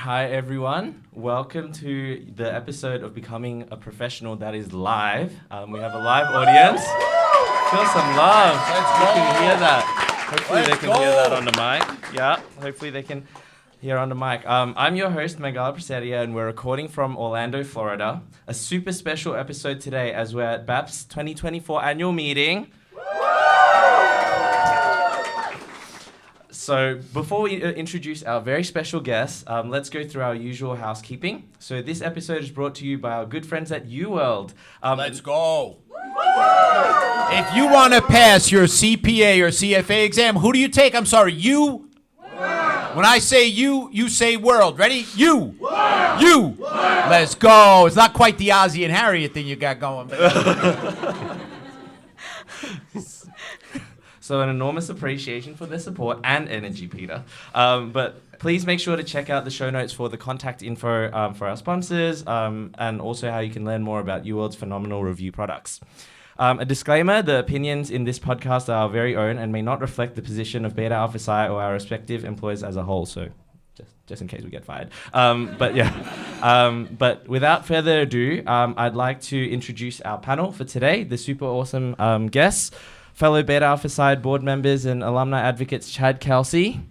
Hi everyone, welcome to the episode of Becoming a Professional that is live. We have a live audience. Feel some love. You can hear that. Hopefully they can hear that on the mic. Yeah, hopefully they can hear on the mic. I'm your host, Mangala, and we're recording from Orlando, Florida. A super special episode today as we're at BAP's 2024 annual meeting. So before we introduce our very special guests, let's go through our usual housekeeping. So this episode is brought to you by our good friends at UWorld. Let's go. If you want to pass your CPA or CFA exam, who do you take? I'm sorry, you? World. When I say you say world. Ready? You. World. You. World. Let's go. It's not quite the Ozzy and Harriet thing you got going. So an enormous appreciation for their support and energy, Peter. But please make sure to check out the show notes for the contact info for our sponsors and also how you can learn more about UWorld's phenomenal review products. A disclaimer, the opinions in this podcast are our very own and may not reflect the position of Beta Alpha Psi or our respective employers as a whole, so just in case we get fired. But without further ado, I'd like to introduce our panel for today, the super awesome guests. Fellow Beta Alpha Psi board members and alumni advocates Chad Kelsey.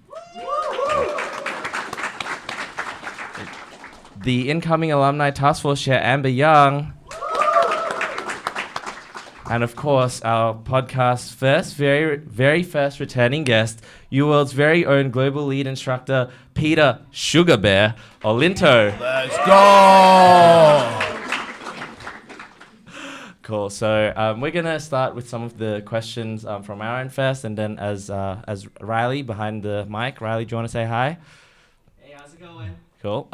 The incoming Alumni Taskforce Chair Amber Young. And of course, our podcast's very first returning guest, UWorld's very own global lead instructor, Peter Sugar Bear Olinto. Let's go! Cool. So we're going to start with some of the questions from our end first, and then as Riley behind the mic. Riley, do you want to say hi? Hey, how's it going? Cool.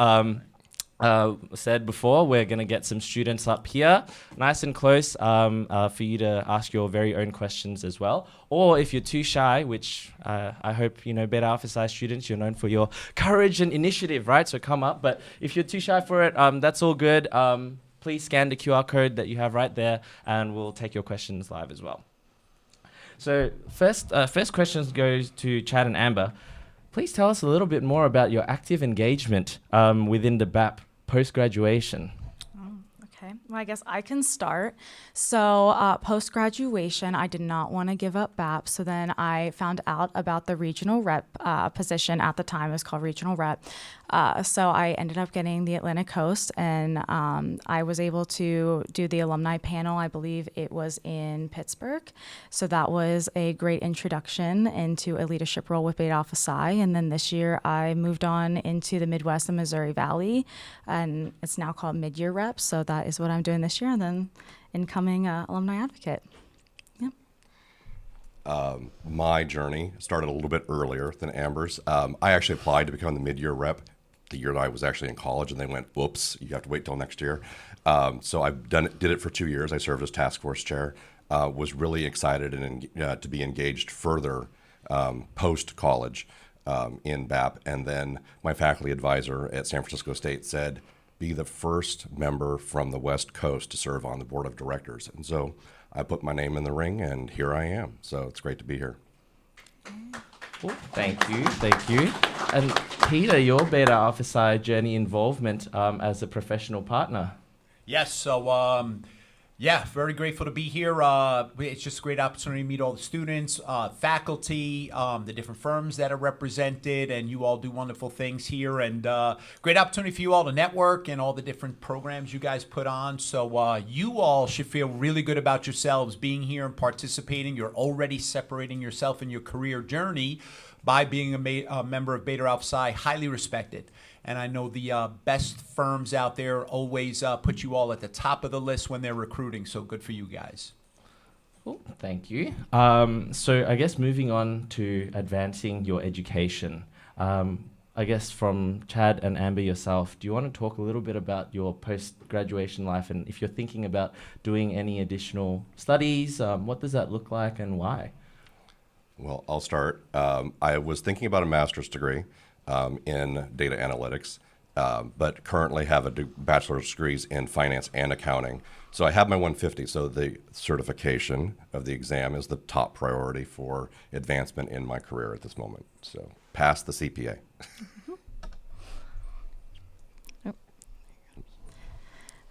Said before, we're going to get some students up here, nice and close, for you to ask your very own questions as well. Or if you're too shy, which I hope, Beta Alpha Psi students, you're known for your courage and initiative, right? So come up. But if you're too shy for it, that's all good. Please scan the QR code that you have right there, and we'll take your questions live as well. So first question goes to Chad and Amber. Please tell us a little bit more about your active engagement within the BAP post-graduation. Okay, well, I guess I can start. So post-graduation, I did not want to give up BAP, so then I found out about the regional rep position at the time. It was called regional rep. So I ended up getting the Atlantic Coast, and I was able to do the alumni panel. I believe it was in Pittsburgh. So that was a great introduction into a leadership role with Beta Alpha Psi. And then this year I moved on into the Midwest and Missouri Valley, and it's now called mid-year rep. So that is what I'm doing this year, and then incoming alumni advocate. Yep. My journey started a little bit earlier than Amber's. I actually applied to become the mid-year rep the year that I was actually in college, and they went, whoops, you have to wait till next year. So I've did it for 2 years. I served as task force chair, was really excited and to be engaged further post-college in BAP. And then my faculty advisor at San Francisco State said, be the first member from the West Coast to serve on the board of directors. And so I put my name in the ring, and here I am. So it's great to be here. Cool. Thank you. And Peter, your Beta Alpha Psi journey involvement as a professional partner. Yes, so very grateful to be here. It's just a great opportunity to meet all the students, faculty, the different firms that are represented, and you all do wonderful things here. And great opportunity for you all to network and all the different programs you guys put on. So you all should feel really good about yourselves being here and participating. You're already separating yourself in your career journey by being a member of Beta Alpha Psi, highly respected. And I know the best firms out there always put you all at the top of the list when they're recruiting, so good for you guys. Cool. Thank you. So I guess moving on to advancing your education, I guess from Chad and Amber yourself, do you want to talk a little bit about your post-graduation life, and if you're thinking about doing any additional studies, what does that look like and why? Well, I'll start. I was thinking about a master's degree in data analytics, but currently have a bachelor's degrees in finance and accounting. So I have my 150, so the certification of the exam is the top priority for advancement in my career at this moment. So pass the CPA.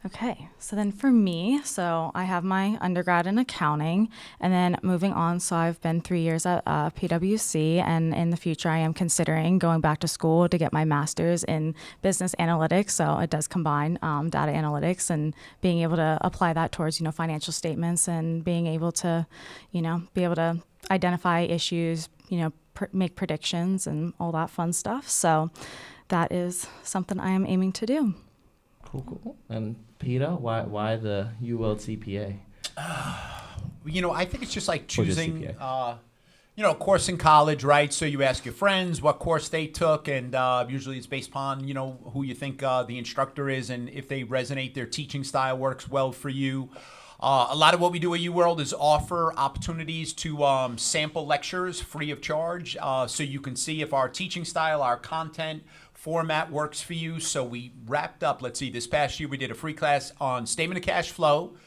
Okay, so then for me, so I have my undergrad in accounting, and then moving on, so I've been 3 years at PwC, and in the future I am considering going back to school to get my master's in business analytics. So it does combine data analytics and being able to apply that towards, financial statements and being able to, be able to identify issues, make predictions and all that fun stuff. So that is something I am aiming to do. Cool. And Peter, why the UWorld CPA? I think it's just like Or just choosing, CPA. a course in college, right? So you ask your friends what course they took, and usually it's based upon, who you think the instructor is and if they resonate, their teaching style works well for you. A lot of what we do at UWorld is offer opportunities to sample lectures free of charge, so you can see if our teaching style, our content format works for you. So we wrapped up, let's see, this past year we did a free class on statement of cash flow,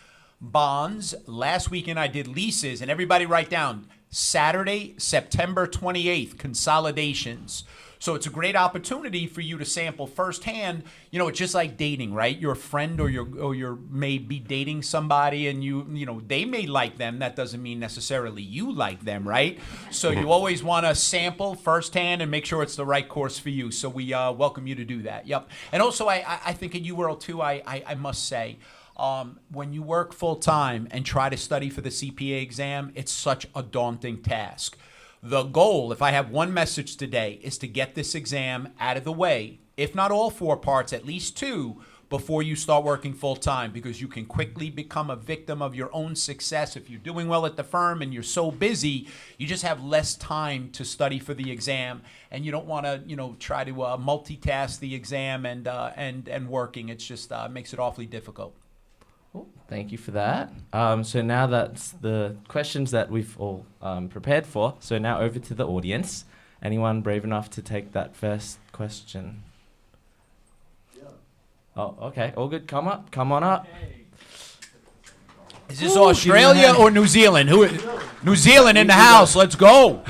bonds. Last weekend I did leases, and everybody write down Saturday, September 28th, consolidations. So it's a great opportunity for you to sample firsthand. It's just like dating, right? Your friend or your may be dating somebody, and they may like them. That doesn't mean necessarily you like them, right? So you always want to sample firsthand and make sure it's the right course for you. So we welcome you to do that. Yep. And also, I think at UWorld too, I must say, when you work full time and try to study for the CPA exam, it's such a daunting task. The goal, if I have one message today, is to get this exam out of the way, if not all 4 parts, at least 2, before you start working full time, because you can quickly become a victim of your own success. If you're doing well at the firm and you're so busy, you just have less time to study for the exam, and you don't want to, try to multitask the exam and working. It's just makes it awfully difficult. Cool. Thank you for that. So now that's the questions that we've all prepared for. So now over to the audience. Anyone brave enough to take that first question? Yeah. Oh, okay. All good. Come on up. Is this Australia or New Zealand? New Zealand in the house. Let's go.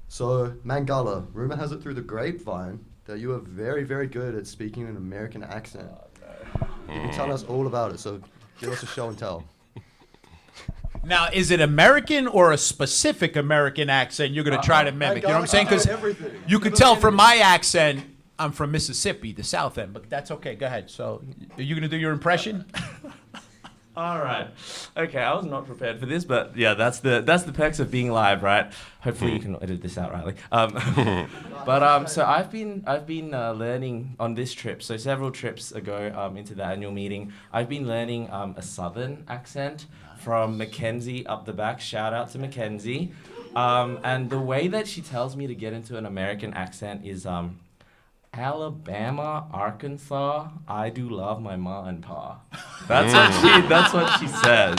So, Mangala, rumor has it through the grapevine that you are very, very good at speaking an American accent. You can tell us all about it, so give us a show and tell. Now, is it American or a specific American accent you're going to try to mimic? You know what I'm saying? Because you can tell from my accent, I'm from Mississippi, the South End, but that's okay. Go ahead. So, are you going to do your impression? All right. Okay, I was not prepared for this, but yeah, that's the perks of being live, right? Hopefully you can edit this out, Riley. So I've been learning on this trip. So several trips ago into the annual meeting, I've been learning a Southern accent from Mackenzie up the back. Shout out to Mackenzie. And the way that she tells me to get into an American accent is Alabama, Arkansas, I do love my ma and pa. That's what she says.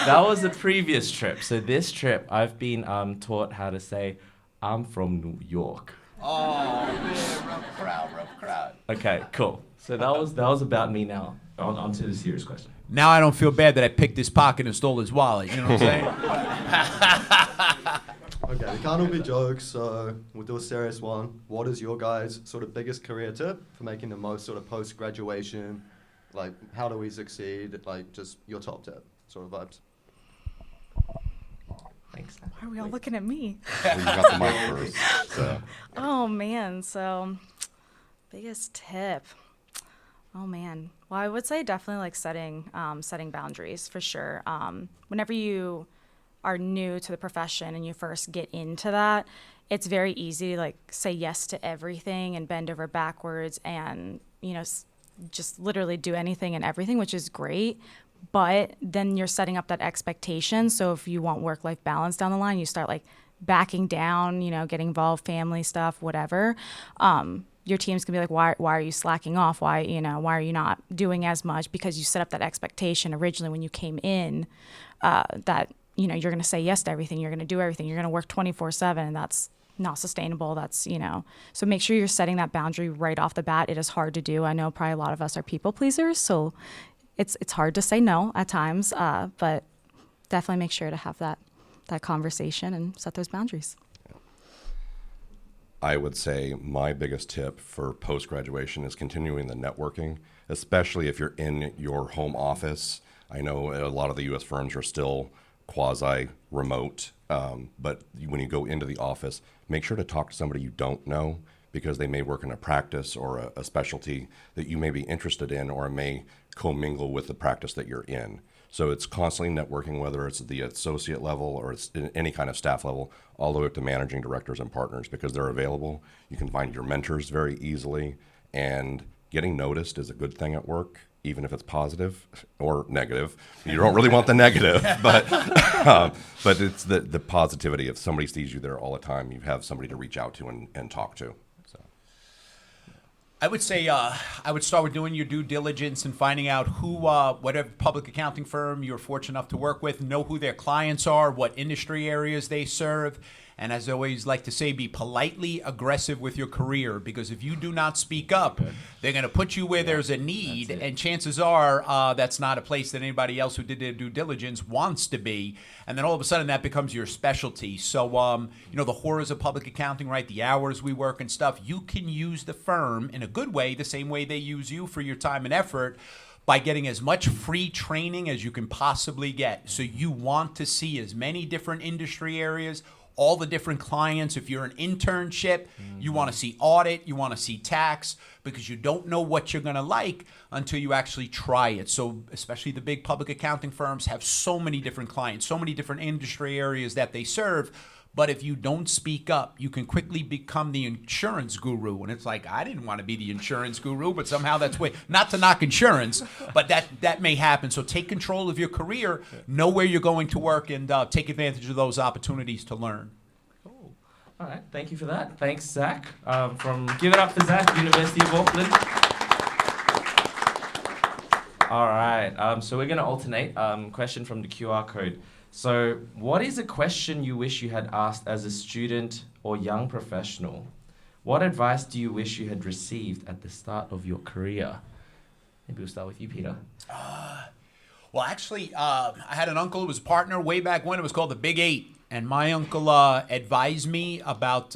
That was the previous trip. So this trip, I've been taught how to say, I'm from New York. Oh, man, rough crowd. Okay, cool. So that was about me now. On to the serious question. Now I don't feel bad that I picked his pocket and stole his wallet. You know what I'm saying? Okay, we can't all be jokes, so we'll do a serious one. What is your guys' sort of biggest career tip for making the most sort of post-graduation? Like, how do we succeed? Like, just your top tip sort of vibes. Thanks. Why are we all looking at me? Well, you got the mic first. So. Oh, man. So, biggest tip. Oh, man. Well, I would say definitely like setting boundaries for sure. Whenever you are new to the profession and you first get into that, it's very easy to like say yes to everything and bend over backwards and, just literally do anything and everything, which is great. But then you're setting up that expectation. So if you want work-life balance down the line, you start like backing down, getting involved, family stuff, whatever. Your team's gonna be like, why are you slacking off? Why are you not doing as much? Because you set up that expectation originally when you came in, that you're going to say yes to everything. You're going to do everything. You're going to work 24/7, and that's not sustainable. So make sure you're setting that boundary right off the bat. It is hard to do. I know probably a lot of us are people pleasers, so it's hard to say no at times, but definitely make sure to have that conversation and set those boundaries. I would say my biggest tip for post-graduation is continuing the networking, especially if you're in your home office. I know a lot of the U.S. firms are still quasi-remote, but when you go into the office, make sure to talk to somebody you don't know, because they may work in a practice or a specialty that you may be interested in, or may commingle with the practice that you're in. So it's constantly networking, whether it's at the associate level or it's in any kind of staff level, all the way up to managing directors and partners, because they're available. You can find your mentors very easily, and getting noticed is a good thing at work, even if it's positive or negative. You don't really want the negative, but it's the positivity. If somebody sees you there all the time, you have somebody to reach out to and talk to. I would say I would start with doing your due diligence and finding out who, whatever public accounting firm you're fortunate enough to work with, know who their clients are, what industry areas they serve. And as I always like to say, be politely aggressive with your career, because if you do not speak up, they're going to put you where there's a need, and chances are that's not a place that anybody else who did their due diligence wants to be. And then all of a sudden that becomes your specialty. So, the horrors of public accounting, right? The hours we work and stuff, you can use the firm in a good way, the same way they use you for your time and effort, by getting as much free training as you can possibly get. So you want to see as many different industry areas, all the different clients. If you're an internship, you want to see audit, you want to see tax, because you don't know what you're going to like until you actually try it. So especially the big public accounting firms have so many different clients, so many different industry areas that they serve. But if you don't speak up, you can quickly become the insurance guru. And it's like, I didn't want to be the insurance guru, but somehow that's way, not to knock insurance, but that may happen. So take control of your career, know where you're going to work, and take advantage of those opportunities to learn. Cool. All right, thank you for that. Thanks, Zach. Give it up for Zach, University of Auckland. All right, so we're going to alternate question from the QR code. So, what is a question you wish you had asked as a student or young professional? What advice do you wish you had received at the start of your career? Maybe we'll start with you, Peter. Well, actually, I had an uncle who was a partner way back when. It was called the Big Eight. And my uncle advised me about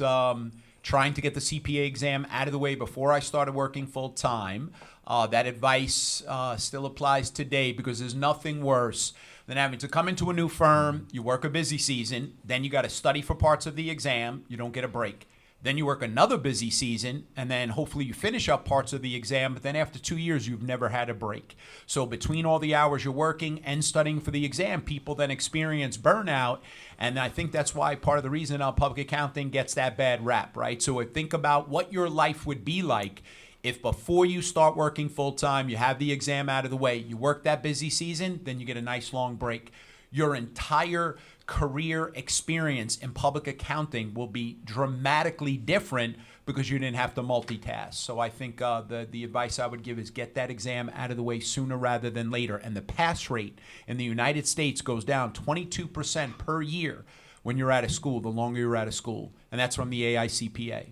trying to get the CPA exam out of the way before I started working full time. That advice still applies today, because there's nothing worse than having to come into a new firm. You work a busy season, then you got to study for parts of the exam. You don't get a break. Then you work another busy season, and then hopefully you finish up parts of the exam, but then after 2 years, you've never had a break. So between all the hours you're working and studying for the exam, people then experience burnout, and I think that's why part of the reason public accounting gets that bad rap, right? So think about what your life would be like if before you start working full-time, you have the exam out of the way, you work that busy season, then you get a nice long break. Your entire career experience in public accounting will be dramatically different because you didn't have to multitask. So I think the advice I would give is get that exam out of the way sooner rather than later. And the pass rate in the United States goes down 22% per year when you're out of school, the longer you're out of school. And that's from the AICPA.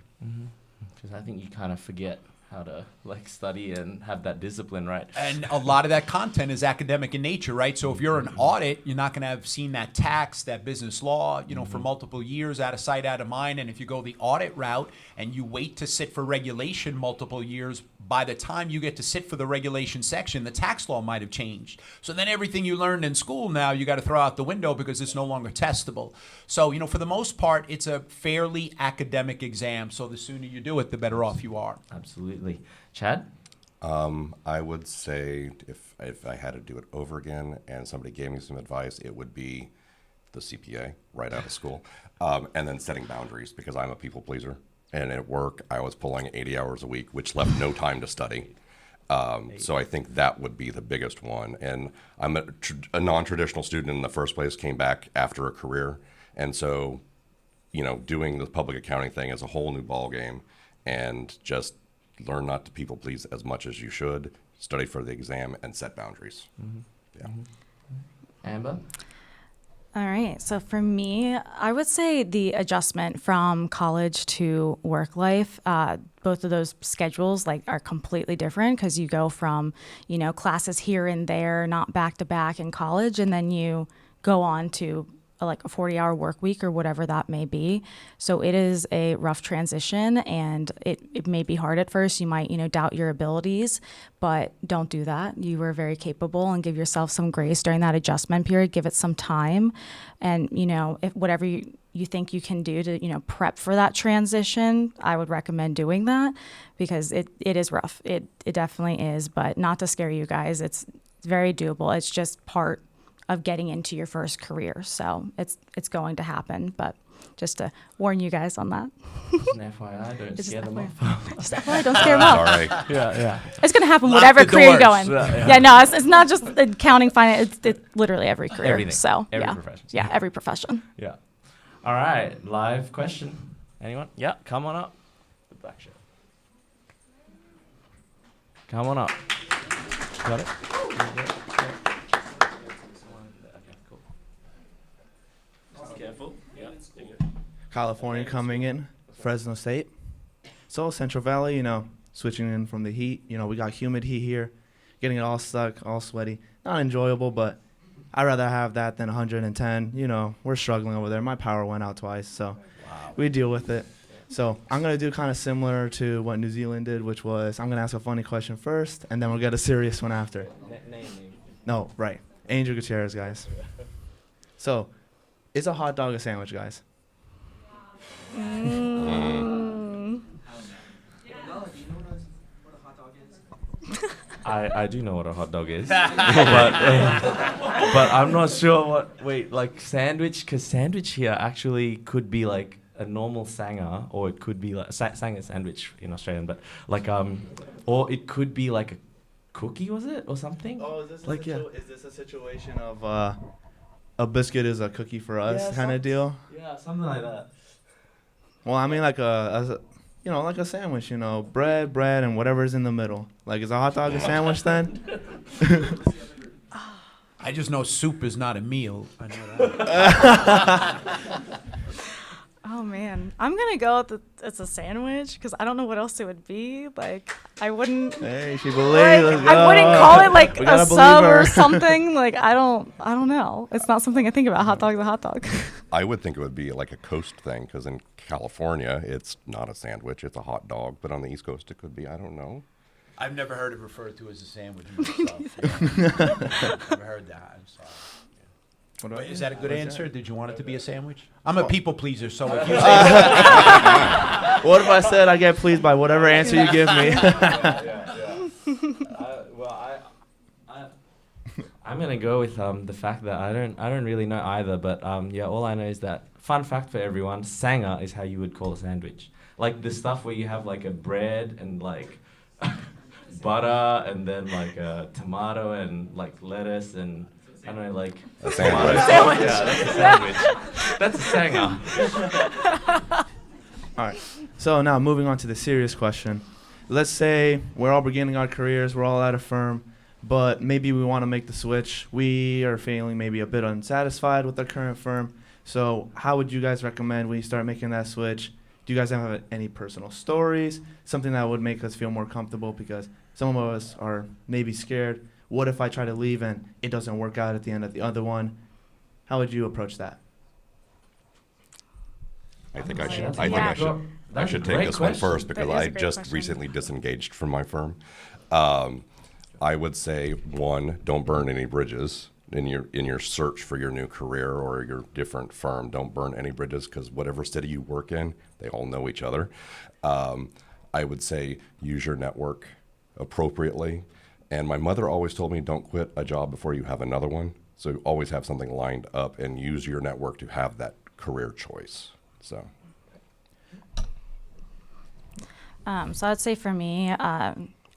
Because I think you kind of forget how to study and have that discipline, right? And a lot of that content is academic in nature, right? So if you're an audit, you're not going to have seen that tax, that business law, for multiple years, out of sight, out of mind. And if you go the audit route and you wait to sit for regulation multiple years, by the time you get to sit for the regulation section, the tax law might have changed. So then everything you learned in school now, you got to throw out the window because it's no longer testable. So, for the most part, it's a fairly academic exam. So the sooner you do it, the better off you are. Absolutely. Chad? I would say if I had to do it over again and somebody gave me some advice, it would be the CPA right out of school, and then setting boundaries, because I'm a people pleaser. And at work, I was pulling 80 hours a week, which left no time to study. So I think that would be the biggest one. And I'm a non-traditional student in the first place, came back after a career. And so, doing the public accounting thing is a whole new ball game, and just learn not to people please as much as you should, study for the exam, and set boundaries. Yeah. Amber? All right. So for me, I would say the adjustment from college to work life, both of those schedules are completely different, because you go from, classes here and there, not back to back in college, and then you go on to like a 40-hour work week or whatever that may be. So it is a rough transition, and it may be hard at first. You might, doubt your abilities, but don't do that. You were very capable, and give yourself some grace during that adjustment period. Give it some time, and, if whatever you think you can do to, prep for that transition, I would recommend doing that, because it is rough. It definitely is, but not to scare you guys. It's very doable. It's just part of getting into your first career. So it's going to happen, but just to warn you guys on that. Just an FYI, don't scare them off. Just FYI, don't scare them off. All right. Yeah. It's going to happen Lock whatever the career you're doors. going. Yeah. No, it's not just accounting, finance. It's literally every career. Everything. So Every yeah. profession. Yeah, every profession. Yeah. All right. Live question. Anyone? Yeah. Come on up. The black shirt. Come on up. Got it? Careful. Yeah. California coming in, Fresno State. So Central Valley, switching in from the heat. We got humid heat here, getting it all stuck, all sweaty. Not enjoyable, but I'd rather have that than 110. We're struggling over there. My power went out twice, so we deal with it. So I'm going to do kind of similar to what New Zealand did, which was I'm going to ask a funny question first, and then we'll get a serious one after. Name. No, right. Angel Gutierrez, guys. So, is a hot dog a sandwich, guys? I do know what a hot dog is, but I'm not sure what. Wait, like sandwich? Because sandwich here actually could be like a normal sanger, or it could be like sanger sandwich in Australian, but like or it could be like a cookie, was it, or something? Oh, is this like is this a situation of a biscuit is a cookie for us kind of deal? Yeah, something like that. Well, I mean like like a sandwich, bread, and whatever's in the middle. Like, is a hot dog a sandwich then? I just know soup is not a meal. I know that. Oh man, I'm gonna go with it's a sandwich, because I don't know what else it would be. Like, I wouldn't. Hey, she believes. Let's go. I wouldn't call it like We a gotta sub believe her. or something. Like, I don't know. It's not something I think about. Hot dog's a hot dog. I would think it would be like a coast thing, because in California, it's not a sandwich, it's a hot dog. But on the East Coast, it could be, I don't know. I've never heard it referred to as a sandwich myself. Never heard that. I'm sorry. What about But you? is that a good What's answer? that? Did you want it to be a sandwich? I'm a people pleaser, so if you say What if I said I get pleased by whatever answer you give me? I'm gonna go with the fact that I don't really know either, but all I know is that, fun fact for everyone, sanger is how you would call a sandwich. Like the stuff where you have like a bread and like butter and then like a tomato and like lettuce and I don't know, like A sandwich. sandwich. Yeah, that's a sandwich. That's a sanger. All right. So now moving on to the serious question. Let's say we're all beginning our careers, we're all at a firm, but maybe we want to make the switch. We are feeling maybe a bit unsatisfied with our current firm. So how would you guys recommend when you start making that switch? Do you guys have any personal stories? Something that would make us feel more comfortable, because some of us are maybe scared. What if I try to leave and it doesn't work out at the end of the other one? How would you approach that? I think I should. That's I a think I great- should. I that's a should take great this one question. first, because That is a I great just question. recently disengaged from my firm. I would say, one, don't burn any bridges in your search for your new career or your different firm. Don't burn any bridges, because whatever city you work in, they all know each other. I would say use your network appropriately. And my mother always told me, don't quit a job before you have another one. So always have something lined up and use your network to have that career choice. So. So I'd say for me,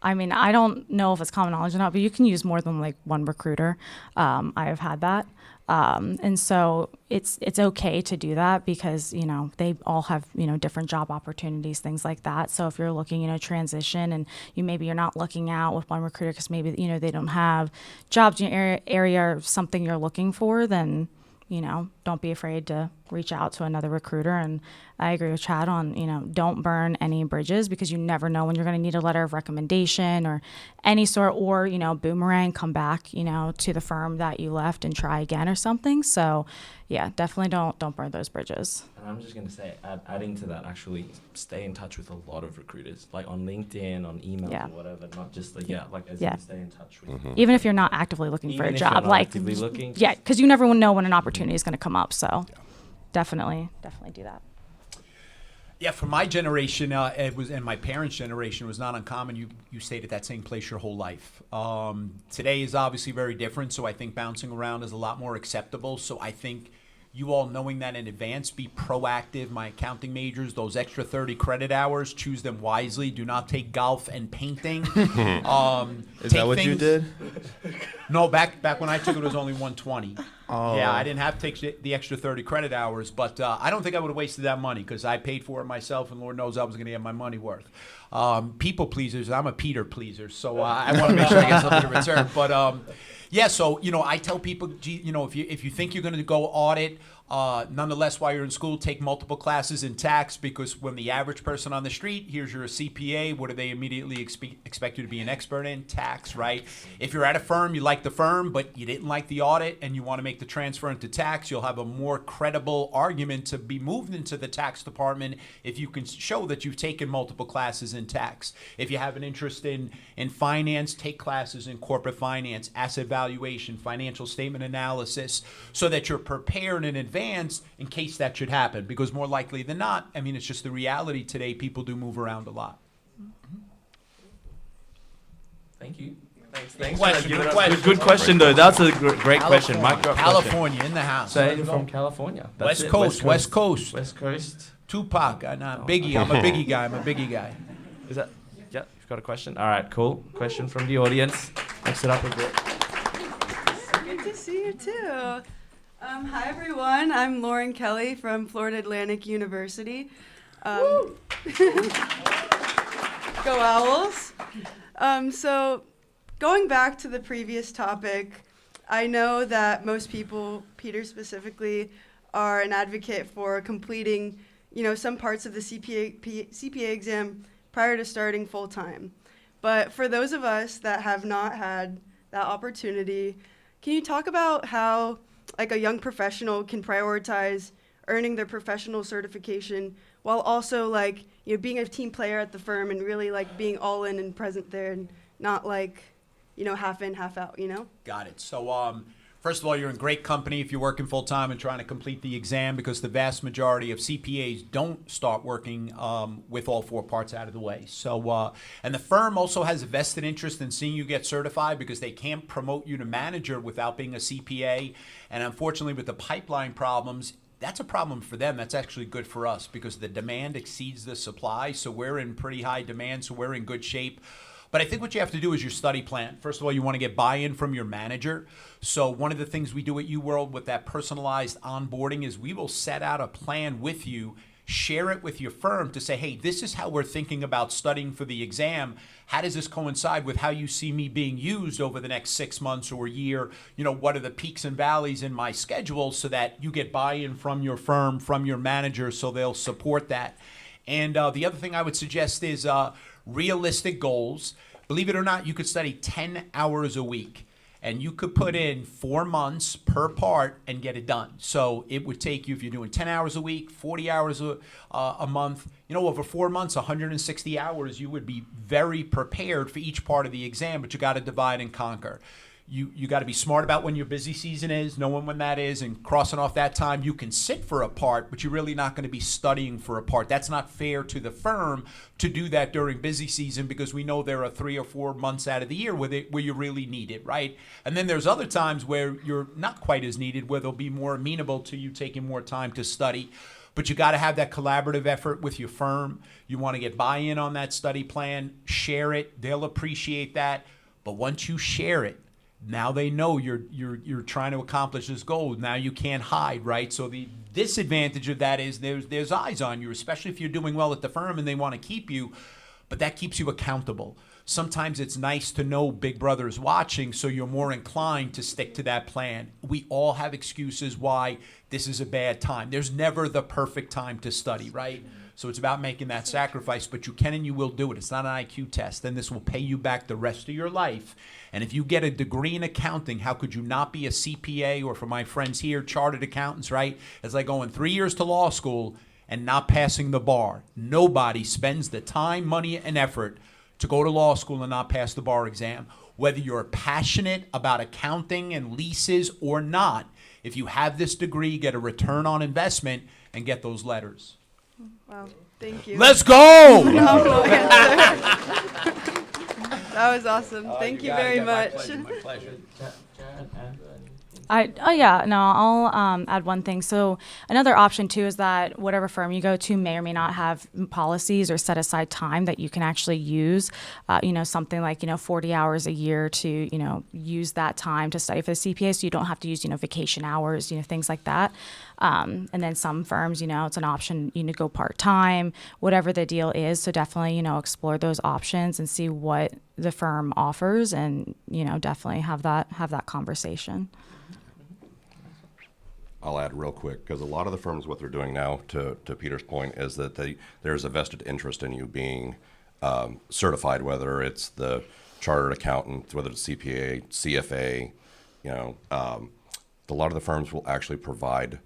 I mean, I don't know if it's common knowledge or not, but you can use more than like one recruiter. I have had that. And so it's okay to do that, because, they all have, different job opportunities, things like that. So if you're looking, transition, and you're not looking out with one recruiter because maybe, they don't have jobs in your area or something you're looking for, then, don't be afraid to reach out to another recruiter. And I agree with Chad on, don't burn any bridges, because you never know when you're going to need a letter of recommendation or any sort, or, boomerang, come back, to the firm that you left and try again or something. So, yeah, definitely don't burn those bridges. And I'm just going to say, adding to that, actually stay in touch with a lot of recruiters, like on LinkedIn, on email, Yeah. or whatever, not just like, as Yeah. you stay in touch with. Even if you're not actively looking for a Even if you're job, not like, actively looking, yeah, because you never know when an opportunity is going to come up. So definitely do that. Yeah, for my generation, it was, and my parents' generation, it was not uncommon. You stayed at that same place your whole life. Today is obviously very different, so I think bouncing around is a lot more acceptable. So I think you all knowing that in advance, be proactive. My accounting majors, those extra 30 credit hours, choose them wisely. Do not take golf and painting. Is that what you did? No, back when I took it was only 120. Oh. Yeah, I didn't have to take the extra 30 credit hours, but I don't think I would have wasted that money because I paid for it myself, and Lord knows I was going to get my money worth. People pleasers, I'm a Peter pleaser, so I want to make sure I get something in return. But yeah, so I tell people, if you think you're going to go audit, nonetheless, while you're in school, take multiple classes in tax, because when the average person on the street hears you're a CPA, what do they immediately expect you to be an expert in? Tax, right? If you're at a firm, you like the firm, but you didn't like the audit and you want to make the transfer into tax, you'll have a more credible argument to be moved into the tax department if you can show that you've taken multiple classes in tax. If you have an interest in finance, take classes in corporate finance, asset valuation, financial statement analysis, so that you're prepared in advance in case that should happen. Because more likely than not, I mean, it's just the reality today, people do move around a lot. Thank you. Thanks. Question, good question. Good question, though. That's a great question. Mic drop question. California in the house. So from California. That's West it. Coast. West Coast. Tupac. Biggie. I'm a Biggie guy. Is that? Yeah, you've got a question? All right, cool. Question from the audience. Mix it up a bit. Good to see you too. Hi everyone, I'm Lauren Kelly from Florida Atlantic University. Go Owls. So going back to the previous topic, I know that most people, Peter specifically, are an advocate for completing, some parts of the CPA exam prior to starting full time. But for those of us that have not had that opportunity, can you talk about how a young professional can prioritize earning their professional certification while also being a team player at the firm and really being all in and present there and not half in, half out, Got it. So first of all, you're in great company if you're working full time and trying to complete the exam, because the vast majority of CPAs don't start working with all four parts out of the way. So, and the firm also has a vested interest in seeing you get certified, because they can't promote you to manager without being a CPA. And unfortunately, with the pipeline problems, that's a problem for them. That's actually good for us, because the demand exceeds the supply. So we're in pretty high demand, so we're in good shape. But I think what you have to do is your study plan. First of all, you want to get buy-in from your manager. So one of the things we do at UWorld with that personalized onboarding is we will set out a plan with you, share it with your firm to say, hey, this is how we're thinking about studying for the exam. How does this coincide with how you see me being used over the next 6 months or a year? What are the peaks and valleys in my schedule, so that you get buy-in from your firm, from your manager, so they'll support that. And the other thing I would suggest is realistic goals. Believe it or not, you could study 10 hours a week, and you could put in 4 months per part and get it done. So it would take you, if you're doing 10 hours a week, 40 hours a month, over 4 months, 160 hours, you would be very prepared for each part of the exam, but you got to divide and conquer. You got to be smart about when your busy season is, knowing when that is, and crossing off that time. You can sit for a part, but you're really not going to be studying for a part. That's not fair to the firm to do that during busy season, because we know there are 3 or 4 months out of the year where you really need it, right? And then there's other times where you're not quite as needed, where they'll be more amenable to you taking more time to study. But you got to have that collaborative effort with your firm. You want to get buy-in on that study plan, share it. They'll appreciate that. But once you share it, now they know you're trying to accomplish this goal. Now you can't hide, right? So the disadvantage of that is there's eyes on you, especially if you're doing well at the firm and they want to keep you, but that keeps you accountable. Sometimes it's nice to know Big Brother is watching, so you're more inclined to stick to that plan. We all have excuses why this is a bad time. There's never the perfect time to study, right? So it's about making that sacrifice, but you can and you will do it. It's not an IQ test. Then this will pay you back the rest of your life. And if you get a degree in accounting, how could you not be a CPA, or for my friends here, chartered accountants, right? It's like going 3 years to law school and not passing the bar. Nobody spends the time, money, and effort to go to law school and not pass the bar exam. Whether you're passionate about accounting and leases or not, if you have this degree, get a return on investment and get those letters. Wow, thank you. Let's go! Phenomenal answer. That was awesome. Thank you very much. My pleasure. I'll add one thing. So another option too is that whatever firm you go to may or may not have policies or set aside time that you can actually use, something like, 40 hours a year to, use that time to study for the CPA, so you don't have to use, vacation hours, things like that. And then some firms, it's an option, go part-time, whatever the deal is. So definitely, explore those options and see what the firm offers, and, definitely have that conversation. I'll add real quick, because a lot of the firms, what they're doing now, to Peter's point, is that there's a vested interest in you being certified, whether it's the chartered accountant, whether it's CPA, CFA. A lot of the firms will actually provide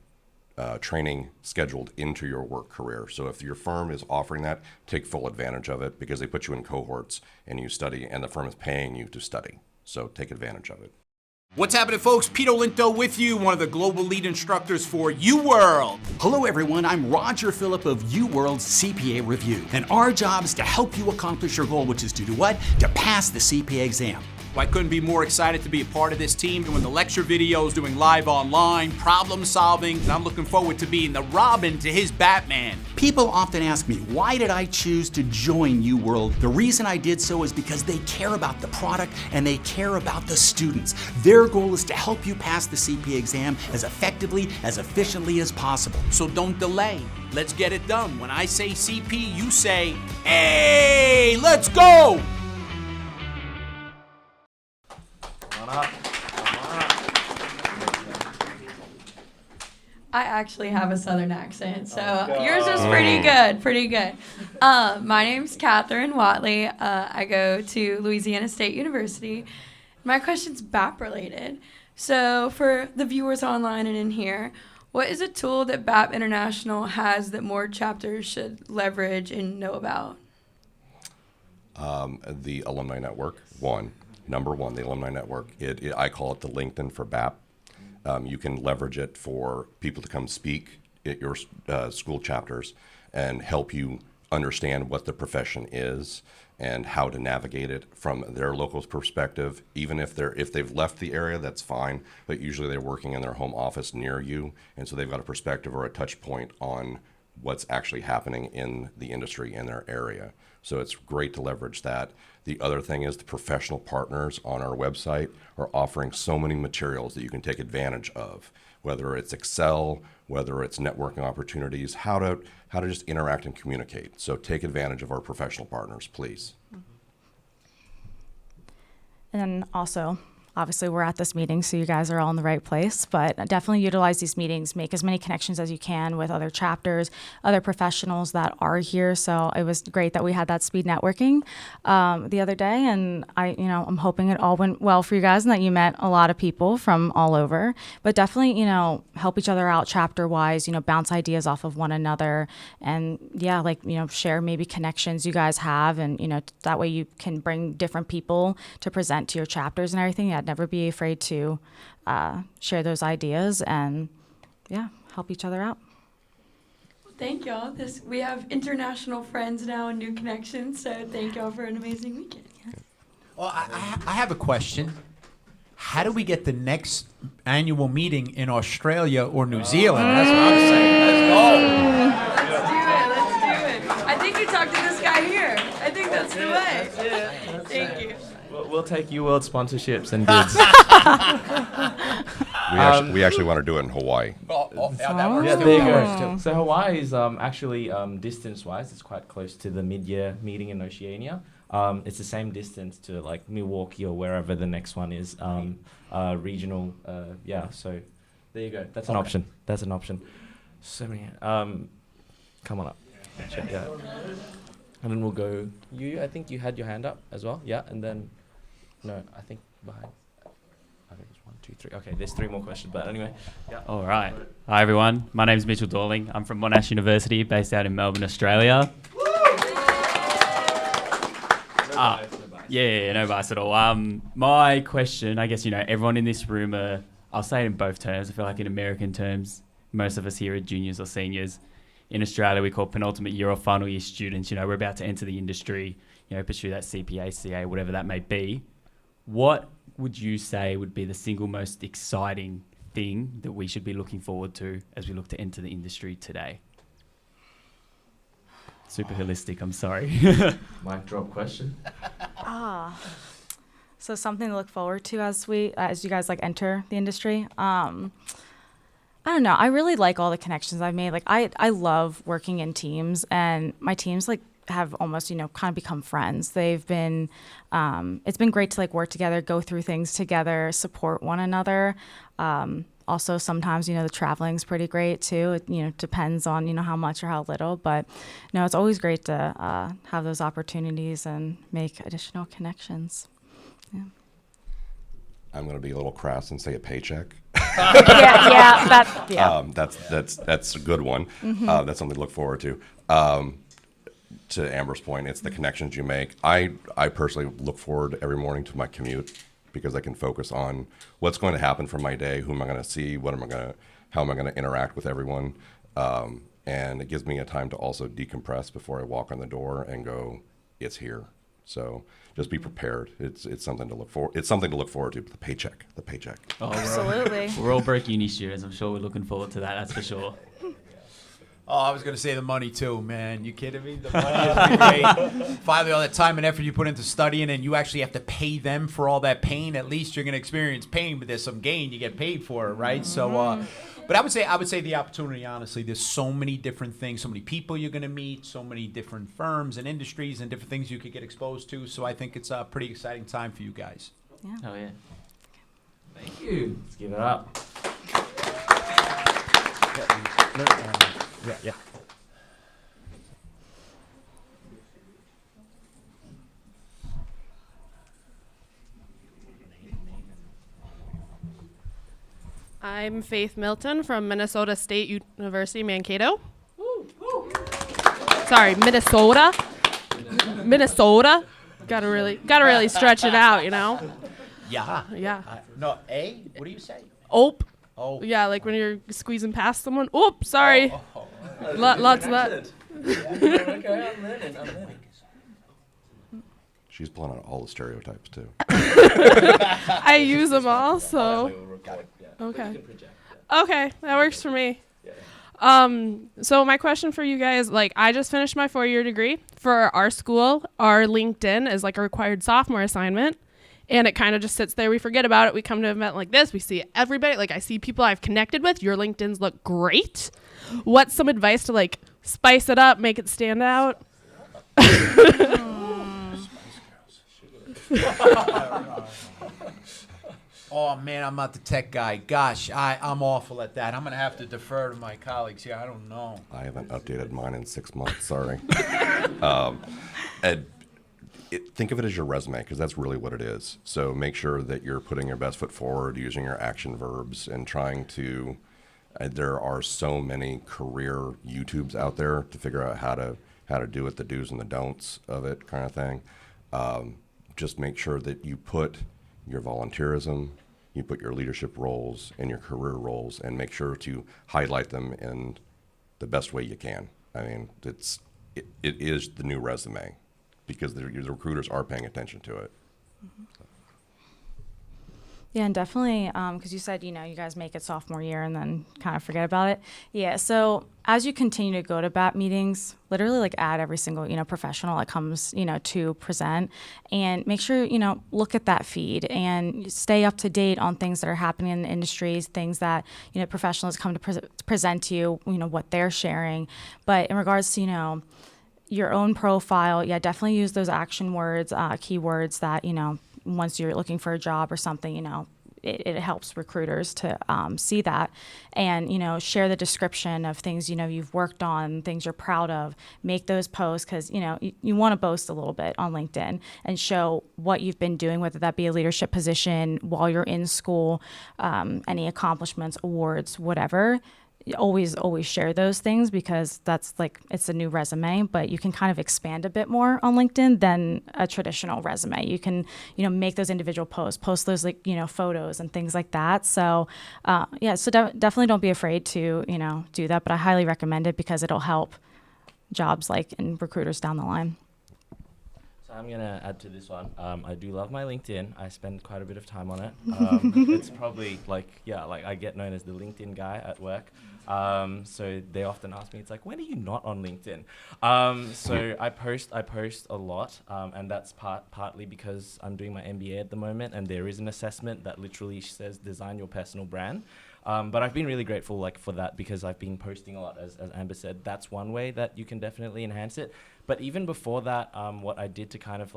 training scheduled into your work career. So if your firm is offering that, take full advantage of it, because they put you in cohorts and you study, and the firm is paying you to study. So take advantage of it. What's happening, folks? Pete Olinto with you, one of the global lead instructors for UWorld. Hello, everyone. I'm Roger Phillip of UWorld CPA Review. And our job is to help you accomplish your goal, which is to do what? To pass the CPA exam. I couldn't be more excited to be a part of this team, doing the lecture videos, doing live online, problem solving, and I'm looking forward to being the Robin to his Batman. People often ask me, why did I choose to join UWorld? The reason I did so is because they care about the product and they care about the students. Their goal is to help you pass the CPA exam as effectively, as efficiently as possible. So don't delay. Let's get it done. When I say CP, you say, hey, let's go! I actually have a southern accent, so yours is pretty good. My name's Catherine Watley. I go to Louisiana State University. My question's BAP related. So for the viewers online and in here, what is a tool that BAP International has that more chapters should leverage and know about? The Alumni Network, Number one, the Alumni Network. I call it the LinkedIn for BAP. You can leverage it for people to come speak at your school chapters and help you understand what the profession is and how to navigate it from their local perspective. Even if they've left the area, that's fine, but usually they're working in their home office near you, and so they've got a perspective or a touch point on what's actually happening in the industry in their area. So it's great to leverage that. The other thing is the professional partners on our website are offering so many materials that you can take advantage of, whether it's Excel, whether it's networking opportunities, how to just interact and communicate. So take advantage of our professional partners, please. And then also, obviously, we're at this meeting, so you guys are all in the right place, but definitely utilize these meetings, make as many connections as you can with other chapters, other professionals that are here. So it was great that we had that speed networking the other day, and I'm hoping it all went well for you guys and that you met a lot of people from all over. But definitely, help each other out chapter-wise, bounce ideas off of one another, and share maybe connections you guys have, and that way you can bring different people to present to your chapters and everything. Yeah, never be afraid to share those ideas and help each other out. Thank y'all. We have international friends now and new connections, so thank y'all for an amazing weekend. Well, I have a question. How do we get the next annual meeting in Australia or New Zealand? That's what I'm saying. Let's go. Let's do it. I think you talked to this guy here. I think that's the way. Thank you. We'll take UWorld sponsorships and bids. We actually want to do it in Hawaii. That works Yeah, too. there you That works go. too. So Hawaii is actually distance-wise, it's quite close to the mid-year meeting in Oceania. It's the same distance to like Milwaukee or wherever the next one is. Regional, So there you go. That's an option. So many. Come on up. Check, yeah. And then we'll go, I think you had your hand up as well. Yeah, and then, no, I think behind. I think it's 1, 2, 3. Okay, there's 3 more questions, but anyway. Yeah. All right. Hi, everyone. My name's Mitchell Dorling. I'm from Monash University, based out in Melbourne, Australia. No bias at all. My question, I guess, everyone in this room I'll say it in both terms. I feel like in American terms, most of us here are juniors or seniors. In Australia, we call penultimate year or final year students. We're about to enter the industry, pursue that CPA, CA, whatever that may be. What would you say would be the single most exciting thing that we should be looking forward to as we look to enter the industry today? Super holistic, I'm sorry. Mic drop question. So something to look forward to as you guys enter the industry. I don't know. I really like all the connections I've made. I love working in teams, and my teams have almost kind of become friends. They've been it's been great to work together, go through things together, support one another. Also sometimes the traveling's pretty great too. It depends on how much or how little, but it's always great to have those opportunities and make additional connections. Yeah. I'm going to be a little crass and say a paycheck. That's a good one. Mm-hmm. That's something to look forward to. To Amber's point, it's the connections you make. I personally look forward every morning to my commute because I can focus on what's going to happen for my day, who am I going to see, how am I going to interact with everyone, and it gives me a time to also decompress before I walk on the door and go, it's here. So just be prepared. It's something to look for. It's something to look forward to. The paycheck. Oh, Absolutely. We're all broke uni students. I'm sure we're looking forward to that. That's for sure. Oh, I was going to say the money too, man. You kidding me? The money is great. Finally, all that time and effort you put into studying, and you actually have to pay them for all that pain. At least you're going to experience pain, but there's some gain. You get paid for it, right? So, but I would say the opportunity. Honestly, there's so many different things, so many people you're going to meet, so many different firms and industries and different things you could get exposed to. So I think it's a pretty exciting time for you guys. Yeah. Oh yeah. Thank you. Let's give it up. Yeah. I'm Faith Milton from Minnesota State University, Mankato. Sorry, Minnesota. Minnesota. Gotta really stretch it out, Yeah. Yeah. No, A? What do you say? Ope. Oh. Yeah, like when you're squeezing past someone. Oop, sorry. Lots of that. Okay, I'm learning. She's pulling out all the stereotypes too. I use them all, so. Okay. Okay, that works for me. So my question for you guys, I just finished my 4-year degree. For our school, our LinkedIn is a required sophomore assignment. And it kind of just sits there. We forget about it. We come to an event like this. We see everybody. I see people I've connected with. Your LinkedIns look great. What's some advice to spice it up, make it stand out? Oh, man, I'm not the tech guy. Gosh, I'm awful at that. I'm going to have to defer to my colleagues here. I don't know. I haven't updated mine in 6 months. Sorry. Think of it as your resume because that's really what it is. So make sure that you're putting your best foot forward, using your action verbs, and trying to. There are so many career YouTubes out there to figure out how to do it, the do's and the don'ts of it, kind of thing. Just make sure that you put your volunteerism, you put your leadership roles and your career roles, and make sure to highlight them in the best way you can. I mean, it is the new resume. Because the recruiters are paying attention to it. Mm-hmm. Yeah, and definitely, because you said, you guys make it sophomore year and then kind of forget about it. Yeah, so as you continue to go to BAT meetings, literally add every single, professional that comes, to present, and make sure, look at that feed and stay up to date on things that are happening in the industries, things that, professionals come to present to you, what they're sharing. But in regards to, your own profile, definitely use those action words, keywords that, once you're looking for a job or something, it helps recruiters to see that, and share the description of things you've worked on, things you're proud of. Make those posts, because you want to boast a little bit on LinkedIn and show what you've been doing, whether that be a leadership position while you're in school, any accomplishments, awards, whatever. Always share those things, because that's it's a new resume, but you can kind of expand a bit more on LinkedIn than a traditional resume. You can make those individual post those photos and things like that. So definitely don't be afraid to do that, but I highly recommend it, because it'll help jobs and recruiters down the line. I'm going to add to this one. I do love my LinkedIn. I spend quite a bit of time on it. It's probably I get known as the LinkedIn guy at work. So they often ask me, it's like, when are you not on LinkedIn? So I post a lot, and that's partly because I'm doing my MBA at the moment, and there is an assessment that literally says design your personal brand. But I've been really grateful for that, because I've been posting a lot, as Amber said. That's one way that you can definitely enhance it. But even before that, what I did to kind of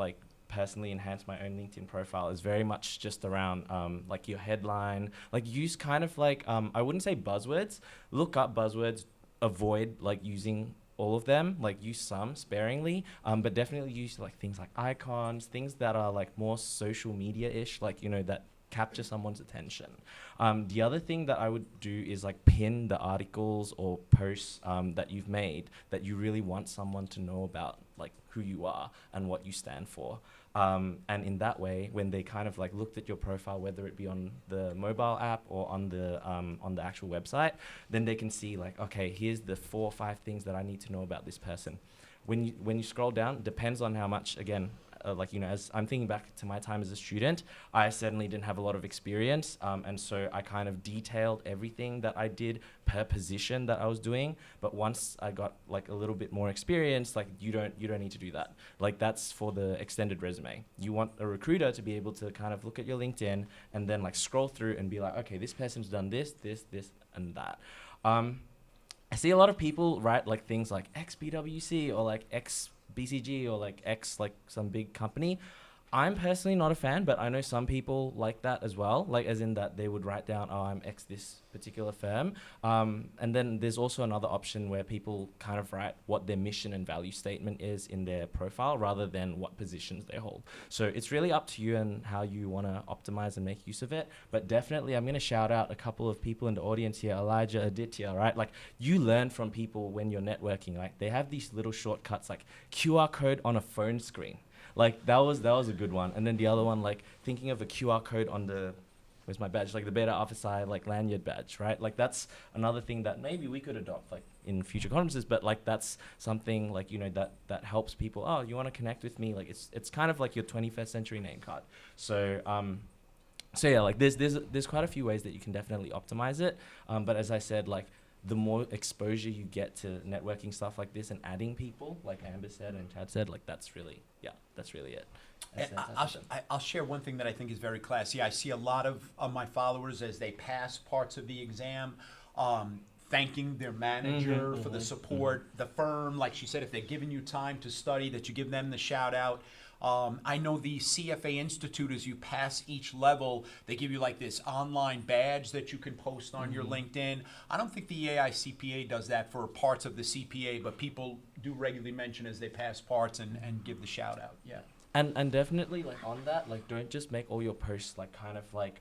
personally enhance my own LinkedIn profile is very much just around your headline, use kind of I wouldn't say buzzwords, look up buzzwords, avoid using all of them, use some sparingly, but definitely use things like icons, things that are more social media-ish, that capture someone's attention. The other thing that I would do is pin the articles or posts that you've made that you really want someone to know about, who you are and what you stand for. And in that way, when they kind of looked at your profile, whether it be on the mobile app or on the actual website, then they can see okay, here's the 4 or 5 things that I need to know about this person. When you scroll down, depends on how much, again, as I'm thinking back to my time as a student, I certainly didn't have a lot of experience, and so I kind of detailed everything that I did per position that I was doing. But once I got a little bit more experience, you don't need to do that. That's for the extended resume. You want a recruiter to be able to kind of look at your LinkedIn and then scroll through and be okay, this person's done this, and that. I see a lot of people write things like ex-BWC or ex-BCG or X, some big company. I'm personally not a fan, but I know some people like that as well, as in that they would write down, oh, I'm ex this particular firm. And then there's also another option where people kind of write what their mission and value statement is in their profile rather than what positions they hold. So it's really up to you and how you want to optimize and make use of it. But definitely I'm going to shout out a couple of people in the audience here, Elijah, Aditya, right? You learn from people when you're networking. They have these little shortcuts QR code on a phone screen. That was a good one. And then the other one, thinking of a QR code on the, where's my badge? The Beta Alpha Psi, lanyard badge, right? that's another thing that maybe we could adopt, in future conferences, but that's something that helps people. Oh, you want to connect with me? It's kind of your 21st century name card. So, there's quite a few ways that you can definitely optimize it. But as I said, the more exposure you get to networking stuff like this and adding people, like Amber said and Chad said, that's really it. I'll share one thing that I think is very classy. I see a lot of my followers as they pass parts of the exam, thanking their manager for the support, the firm, like she said, if they're giving you time to study, that you give them the shout out. I know the CFA Institute, as you pass each level, they give you this online badge that you can post on your LinkedIn. I don't think the AICPA does that for parts of the CPA, but people do regularly mention as they pass parts and give the shout out. Yeah. And definitely on that, don't just make all your posts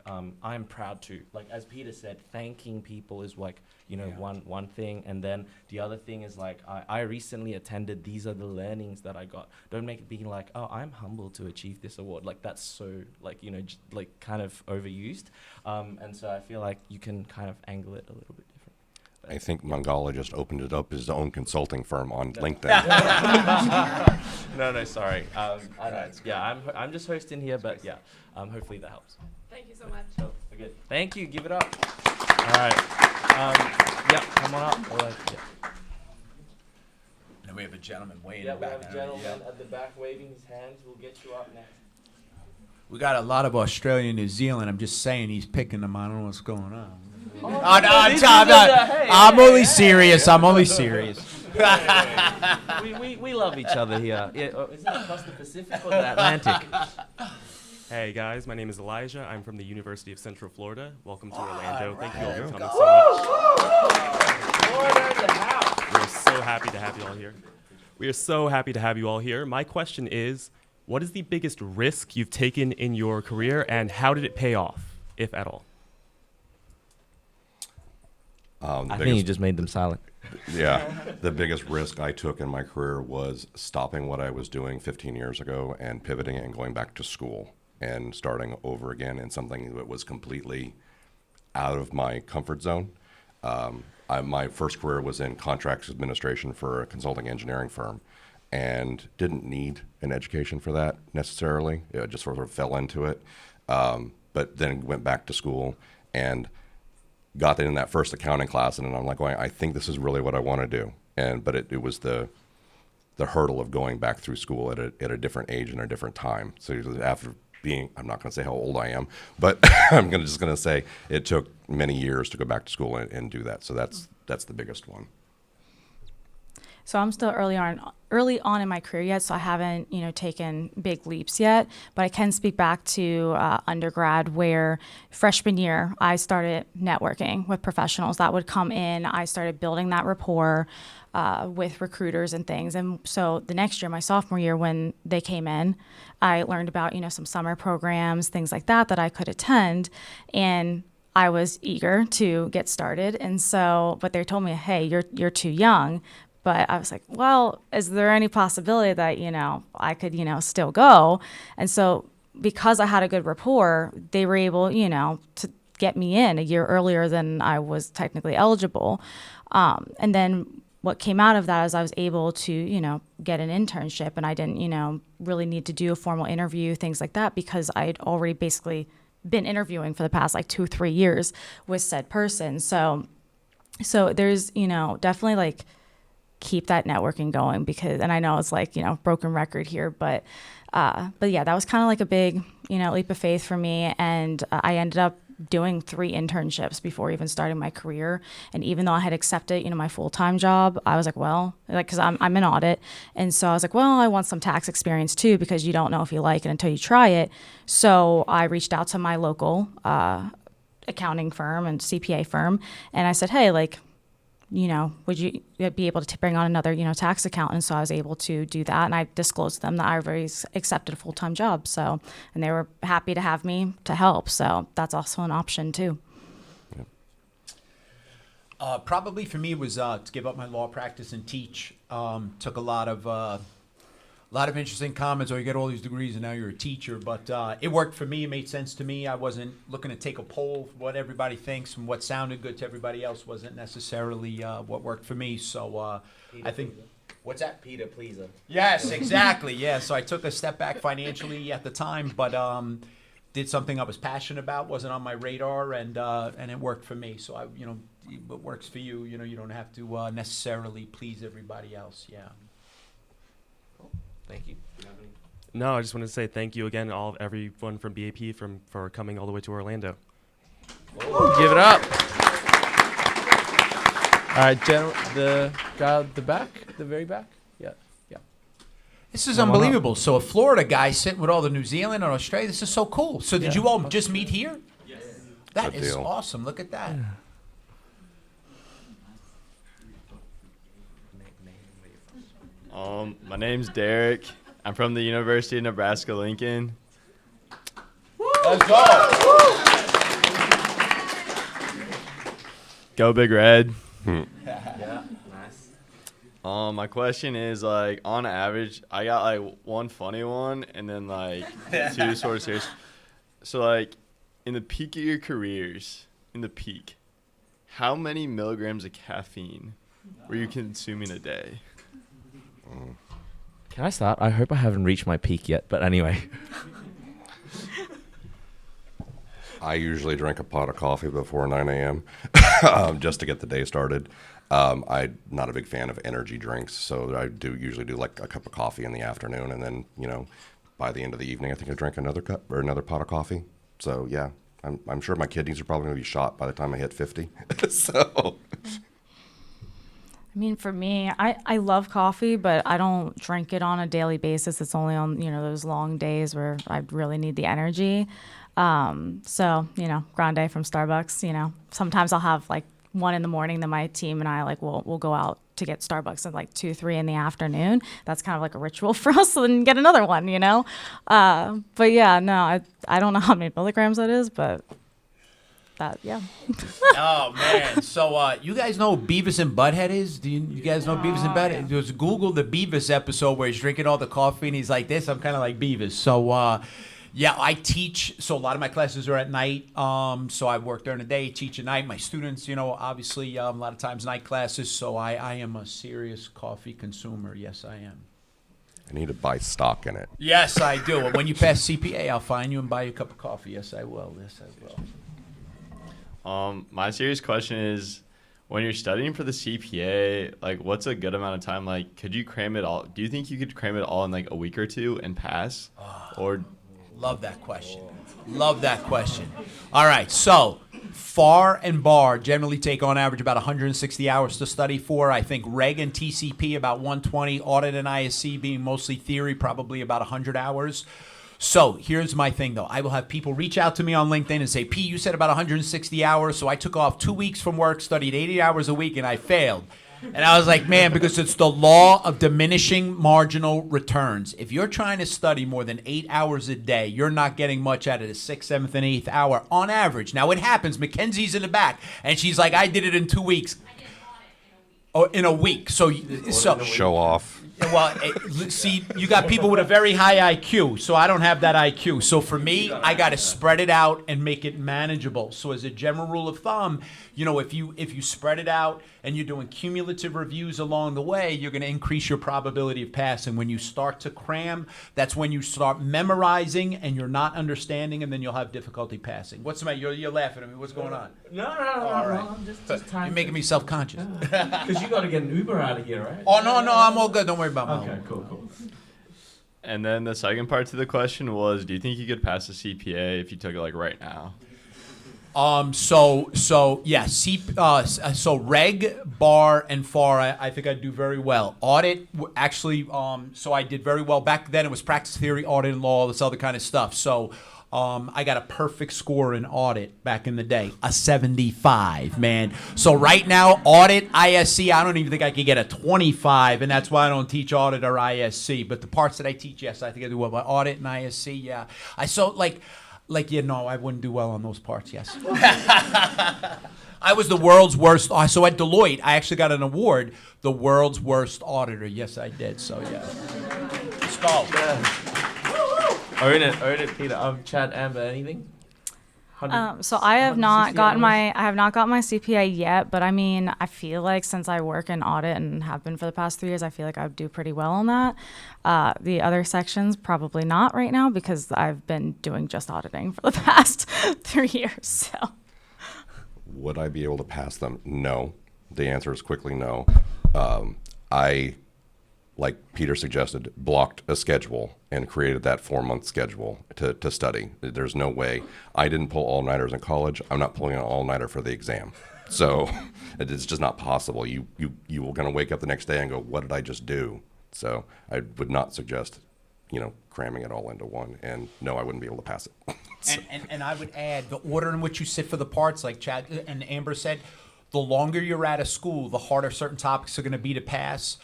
I'm proud to. As Peter said, thanking people is one thing, and then the other thing is I recently attended, these are the learnings that I got. Don't make it being oh, I'm humbled to achieve this award. That's so kind of overused. And so I feel you can kind of angle it a little bit different. I think Mangala just opened it up his own consulting firm on LinkedIn. No, sorry. I'm just hosting here, but hopefully that helps. Thank you so much. So, good. Thank you. Give it up. All right. Come on up. And we have a gentleman way in the the back. back. We have a gentleman at the back waving his hands. We'll get you up next. We got a lot of Australia and New Zealand. I'm just saying he's picking them. I don't know what's going on. I'm only serious. We love each other here. Is it across the Pacific or the Atlantic? Hey guys, my name is Elijah. I'm from the University of Central Florida. Welcome to Orlando. Thank you all for coming so much. We're so happy to have you all here. We are so happy to have you all here. My question is, what is the biggest risk you've taken in your career and how did it pay off, if at all? I think you just made them silent. Yeah, the biggest risk I took in my career was stopping what I was doing 15 years ago and pivoting and going back to school and starting over again in something that was completely out of my comfort zone. My first career was in contracts administration for a consulting engineering firm and didn't need an education for that necessarily. It just sort of fell into it. But then went back to school and got in that first accounting class, and I'm like, well, I think this is really what I want to do. But it was the hurdle of going back through school at a different age and a different time. So after being, I'm not going to say how old I am, but I'm just going to say it took many years to go back to school and do that. So that's the biggest one. So I'm still early on in my career yet, so I haven't, taken big leaps yet. But I can speak back to undergrad, where freshman year I started networking with professionals that would come in. I started building that rapport with recruiters and things. And so the next year, my sophomore year, when they came in, I learned about some summer programs, things like that I could attend, and I was eager to get started. And so, but they told me, hey, you're too young. But I was like, well, is there any possibility that, I could, still go? And so because I had a good rapport, they were able, to get me in a year earlier than I was technically eligible. And then what came out of that is I was able to, get an internship, and I didn't, really need to do a formal interview, things like that, because I had already basically been interviewing for the past 2-3 years with said person. So there's, definitely keep that networking going, because, and I know it's broken record here, but yeah, that was kind of a big, leap of faith for me. And I ended up doing 3 internships before even starting my career. And even though I had accepted, my full-time job, I was because I'm in audit. And so I was well, I want some tax experience too, because you don't know if you like it until you try it. So I reached out to my local accounting firm and CPA firm. And I said, hey, would you be able to bring on another, tax accountant? So I was able to do that. And I disclosed to them that I already accepted a full-time job. So, and they were happy to have me to help. So that's also an option too. Probably for me it was to give up my law practice and teach. Took a lot of interesting comments. Oh, you get all these degrees and now you're a teacher. But it worked for me. It made sense to me. I wasn't looking to take a poll of what everybody thinks, and what sounded good to everybody else wasn't necessarily what worked for me. So I think, what's that? Peter pleaser. Yes, exactly. Yeah. So I took a step back financially at the time, but did something I was passionate about, wasn't on my radar, and it worked for me. So what works for you, you don't have to necessarily please everybody else. Yeah. Thank you. No, I just wanted to say thank you again, everyone from BAP for coming all the way to Orlando. Give it up. All right, the guy at the back, the very back. Yeah. This is unbelievable. So a Florida guy sitting with all the New Zealand and Australia. This is so cool. So did you all just meet here? Yes. That Good is deal. awesome. Look at that. My name's Derek. I'm from the University of Nebraska-Lincoln. Let's go. Go Big Red. Yeah, nice. My question is, on average, I got one funny one and then 2 sort of serious. So in the peak of your careers, how many milligrams of caffeine were you consuming a day? Can I start? I hope I haven't reached my peak yet, but anyway. I usually drink a pot of coffee before 9 a.m. Just to get the day started. I'm not a big fan of energy drinks, so I usually do a cup of coffee in the afternoon, and then by the end of the evening, I think I drank another cup or another pot of coffee. So yeah, I'm sure my kidneys are probably going to be shot by the time I hit 50. So. I mean, for me, I love coffee, but I don't drink it on a daily basis. It's only on, those long days where I really need the energy. So, grande from Starbucks, sometimes I'll have like 1 in the morning, then my team and I we'll go out to get Starbucks at like 2, 3 in the afternoon. That's kind of like a ritual for us, so then get another one, But yeah, no, I don't know how many milligrams that is, but that, yeah. Oh, man. So you guys know who Beavis and Butthead is? Do you guys know Beavis and Butthead? Just Google the Beavis episode where he's drinking all the coffee and he's like this. I'm kind of like Beavis. So, yeah, I teach. So a lot of my classes are at night. So I work during the day, teach at night. My students, obviously a lot of times night classes. So I am a serious coffee consumer. Yes, I am. I need to buy stock in it. Yes, I do. And when you pass CPA, I'll find you and buy you a cup of coffee. Yes, I will. Yes, I will. My serious question is, when you're studying for the CPA, like, what's a good amount of time? Like, could you cram it all? Do you think you could cram it all in like a week or two and pass? Or love that question. Love that question. All right, so FAR and BAR generally take on average about 160 hours to study for. I think Reg and TCP about 120, audit and ISC being mostly theory, probably about 100 hours. So here's my thing, though. I will have people reach out to me on LinkedIn and say, P, you said about 160 hours, so I took off 2 weeks from work, studied 80 hours a week, and I failed. And I was like, man, because it's the law of diminishing marginal returns. If you're trying to study more than 8 hours a day, you're not getting much out of the 6th, 7th, and 8th hour on average. Now, it happens. Mackenzie's in the back, and she's like, I did it in 2 weeks. Oh, in a week. So Show off. Well, see, you got people with a very high IQ, so I don't have that IQ. So for me, I got to spread it out and make it manageable. So as a general rule of thumb, if you spread it out and you're doing cumulative reviews along the way, you're going to increase your probability of passing. When you start to cram, that's when you start memorizing and you're not understanding, and then you'll have difficulty passing. What's the matter? You're laughing at me. What's going on? No. All right. Just time. You're making me self-conscious. Because you got to get an Uber out of here, right? Oh, no, I'm all good. Don't worry about Okay, cool. And then the second part to the question was, do you think you could pass the CPA if you took it like right now? So Reg, BAR, and FAR, I think I'd do very well. Audit, actually, so I did very well. Back then it was practice theory, audit, and law, this other kind of stuff. So I got a perfect score in audit back in the day, a 75, man. So right now, audit, ISC, I don't even think I could get a 25, and that's why I don't teach audit or ISC. But the parts that I teach, yes, I think I do well. But audit and ISC, yeah. I wouldn't do well on those parts, yes. I was the world's worst. So at Deloitte, I actually got an award, the world's worst auditor. Yes, I did. So, yeah. Let's go. Own it, Peter. Chad, Amber, anything? So I have not gotten my CPA yet, but I mean, I feel like since I work in audit and have been for the past 3 years, I feel like I would do pretty well on that. The other sections, probably not right now because I've been doing just auditing for the past 3 years. So, would I be able to pass them? No. The answer is quickly no. I, like Peter suggested, blocked a schedule and created that 4-month schedule to study. There's no way. I didn't pull all-nighters in college. I'm not pulling an all-nighter for the exam. So it's just not possible. You will going to wake up the next day and go, what did I just do? So I would not suggest, cramming it all into one. And no, I wouldn't be able to pass it. And I would add the order in which you sit for the parts, like Chad and Amber said, the longer you're at a school, the harder certain topics are going to be to pass.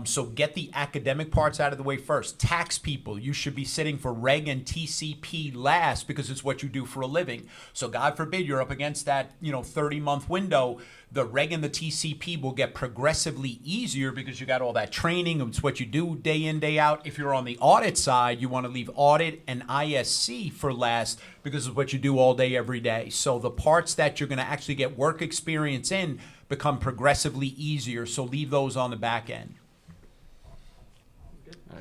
So get the academic parts out of the way first. Tax people, you should be sitting for Reg and TCP last because it's what you do for a living. So God forbid you're up against that 30-month window. The Reg and the TCP will get progressively easier because you got all that training. It's what you do day in, day out. If you're on the audit side, you want to leave audit and ISC for last because it's what you do all day, every day. So the parts that you're going to actually get work experience in become progressively easier. So leave those on the back end.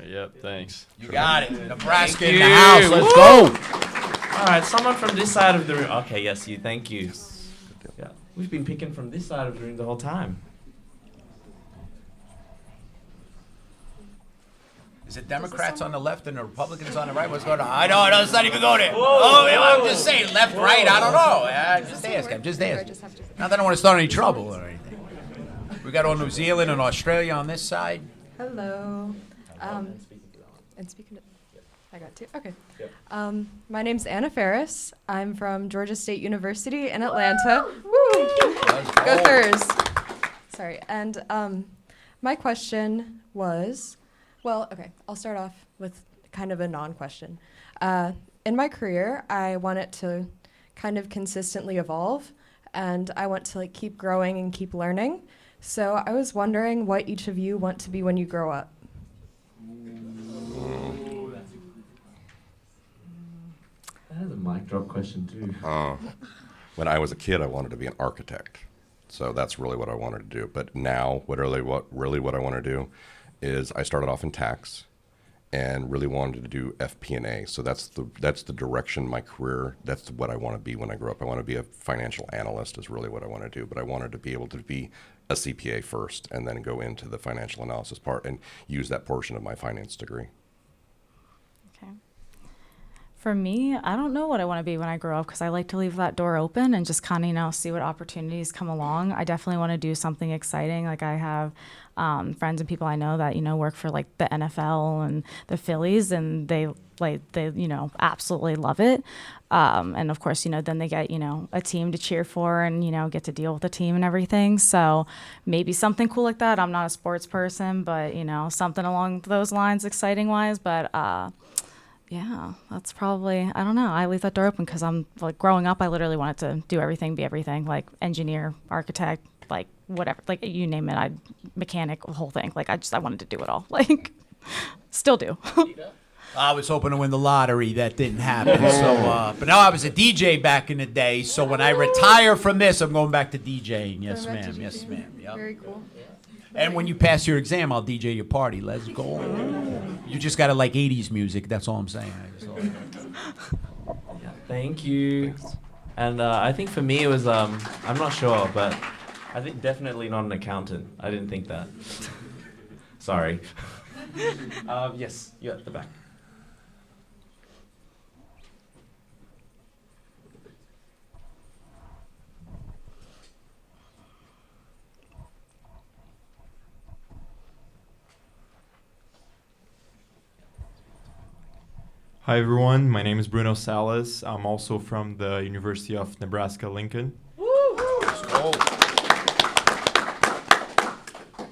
Yep, thanks. You got it. Nebraska in the house. Let's go. All right, someone from this side of the room. Okay, yes, you. Thank you. Yeah, we've been picking from this side of the room the whole time. Is it Democrats on the left and the Republicans on the right? What's going on? I know, let's not even go there. I'm just saying, left, right, I don't know. Just ask. Not that I want to start any trouble or anything. We got all New Zealand and Australia on this side. Hello. And speaking to, I got two. Okay. My name's Anna Ferris. I'm from Georgia State University in Atlanta. Woo! Go Thurs. Sorry. And my question was, well, okay, I'll start off with kind of a non-question. In my career, I want it to kind of consistently evolve, and I want to like keep growing and keep learning. So I was wondering what each of you want to be when you grow up. That is a mic drop question too. When I was a kid, I wanted to be an architect. So that's really what I wanted to do. But now, what I want to do is I started off in tax and really wanted to do FP&A. So that's the direction my career, that's what I want to be when I grow up. I want to be a financial analyst is really what I want to do. But I wanted to be able to be a CPA first and then go into the financial analysis part and use that portion of my finance degree. For me, I don't know what I want to be when I grow up because I like to leave that door open and just kind of, see what opportunities come along. I definitely want to do something exciting. Like I have friends and people I know that, work for like the NFL and the Phillies, and they absolutely love it. And of course, then they get, a team to cheer for and, get to deal with the team and everything. So maybe something cool like that. I'm not a sports person, but, something along those lines, exciting wise. But, yeah, that's probably, I don't know. I leave that door open because I'm like growing up, I literally wanted to do everything, be everything, like engineer, architect, like whatever, like you name it, mechanic, the whole thing. Like I wanted to do it all, like still do. I was hoping to win the lottery. That didn't happen. But now I was a DJ back in the day. So when I retire from this, I'm going back to DJing. Yes, ma'am. Yes, ma'am. Yep. Very cool. And when you pass your exam, I'll DJ your party. Let's go. You just got to like 80s music. That's all I'm saying. Thank you. Thanks. And I think for me it was, I'm not sure, but I think definitely not an accountant. I didn't think that. Sorry. Yes, you're at the back. Hi everyone, my name is Bruno Salas. I'm also from the University of Nebraska-Lincoln.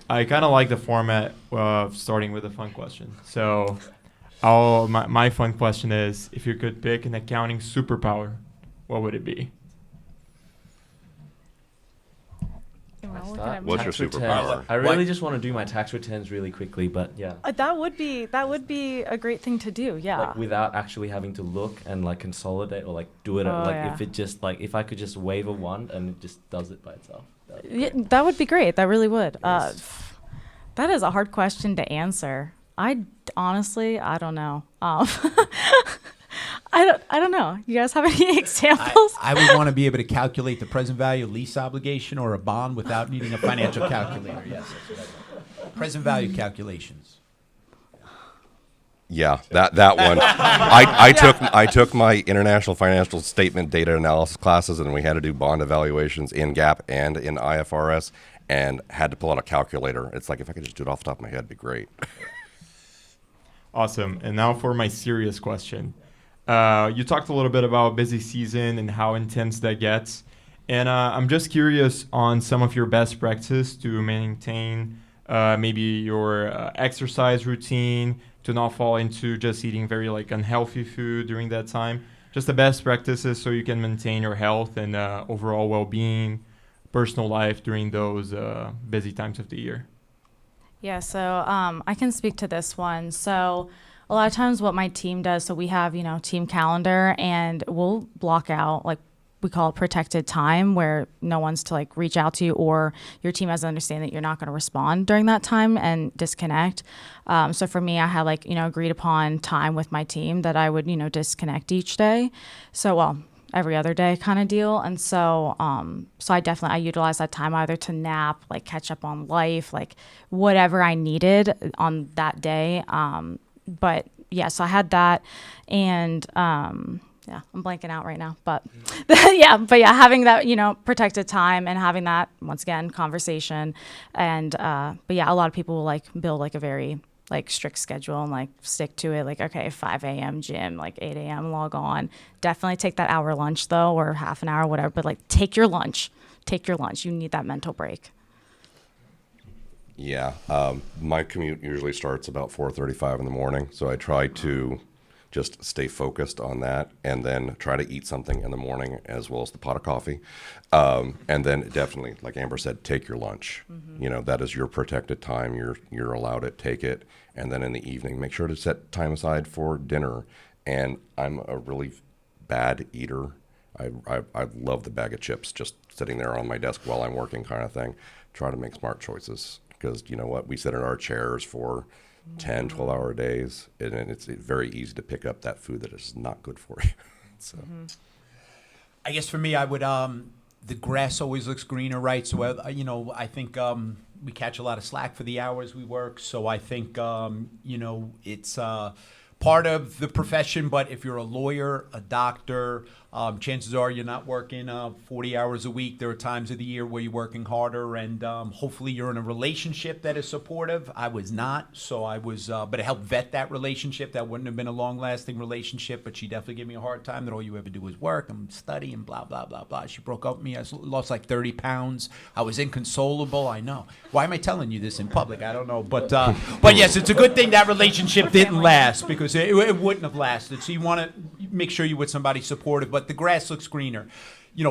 I kind of like the format of starting with a fun question. So my fun question is, if you could pick an accounting superpower, what would it be? What's your superpower? I really just want to do my tax returns really quickly, but yeah. That would be a great thing to do, yeah. Like without actually having to look and like consolidate or like do it if it just like if I could just wave a wand and it just does it by itself. That would be great. That really would. Yes. That is a hard question to answer. I honestly don't know. I don't know. You guys have any examples? I would want to be able to calculate the present value of lease obligation or a bond without needing a financial calculator. Yes. Present value calculations. Yeah, that one. I took my international financial statement data analysis classes, and we had to do bond evaluations in GAAP and in IFRS, and had to pull out a calculator. It's like if I could just do it off the top of my head, it'd be great. Awesome. And now for my serious question. You talked a little bit about busy season and how intense that gets. And I'm just curious on some of your best practices to maintain maybe your exercise routine, to not fall into just eating very like unhealthy food during that time. Just the best practices so you can maintain your health and overall well-being, personal life during those busy times of the year. Yeah, so I can speak to this one. So a lot of times what my team does, so we have, team calendar, and we'll block out, like we call it protected time, where no one's to like reach out to you, or your team has to understand that you're not going to respond during that time and disconnect. So for me, I had like, agreed upon time with my team that I would, disconnect each day. So, every other day kind of deal. And so I utilize that time either to nap, like catch up on life, like whatever I needed on that day. But yeah, so I had that. And yeah, I'm blanking out right now, but yeah, having that, protected time and having that, once again, conversation. And, but yeah, a lot of people will like build like a very like strict schedule and like stick to it. Like, okay, 5 a.m. gym, like 8 a.m. log on. Definitely take that hour lunch though, or half an hour, whatever, but like take your lunch. You need that mental break. Yeah, my commute usually starts about 4:35 in the morning, so I try to just stay focused on that, and then try to eat something in the morning as well as the pot of coffee, and then definitely, like Amber said, take your lunch. That is your protected time. You're allowed it. Take it, and then in the evening, make sure to set time aside for dinner. And I'm a really bad eater. I love the bag of chips just sitting there on my desk while I'm working, kind of thing. Try to make smart choices, because you know what, we sit in our chairs for 10, 12-hour days, and it's very easy to pick up that food that is not good for you. So, I guess for me, I would the grass always looks greener, right? So I think we catch a lot of slack for the hours we work. So I think it's part of the profession. But if you're a lawyer, a doctor, chances are you're not working 40 hours a week. There are times of the year where you're working harder, and hopefully you're in a relationship that is supportive. I was not, so I was, but it helped vet that relationship. That wouldn't have been a long-lasting relationship, but she definitely gave me a hard time that all you ever do is work and study and blah, blah, blah, blah. She broke up with me. I lost like 30 pounds. I was inconsolable. I know. Why am I telling you this in public? I don't know. But yes, it's a good thing that relationship didn't last, because it wouldn't have lasted. So you want to make sure you're with somebody supportive, but the grass looks greener.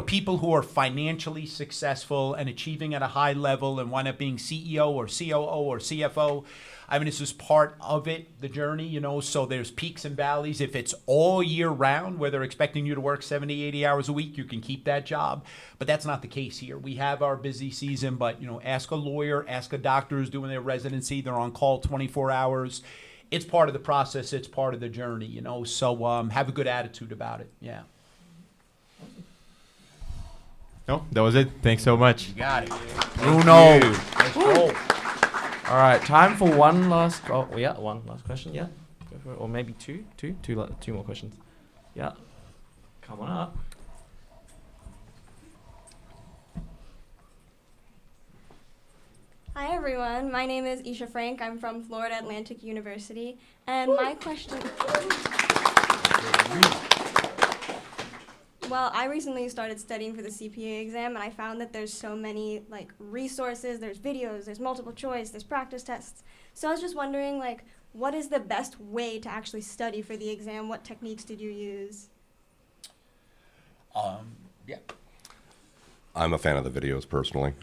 People who are financially successful and achieving at a high level and wind up being CEO or COO or CFO, I mean, this is part of it, the journey, so there's peaks and valleys. If it's all year round, where they're expecting you to work 70, 80 hours a week, you can keep that job. But that's not the case here. We have our busy season, but, ask a lawyer, ask a doctor who's doing their residency. They're on call 24 hours. It's part of the process. It's part of the journey, so have a good attitude about it. Yeah. No, that was it. Thanks so much. You got it. Bruno. Let's go. All right, time for one last question. Yeah, go for it. Or maybe two more questions. Yeah, come on up. Hi everyone, my name is Isha Frank. I'm from Florida Atlantic University, and my question. Well, I recently started studying for the CPA exam, and I found that there's so many resources. There's videos, there's multiple choice, there's practice tests. So I was just wondering, what is the best way to actually study for the exam? What techniques did you use? Yeah. I'm a fan of the videos personally.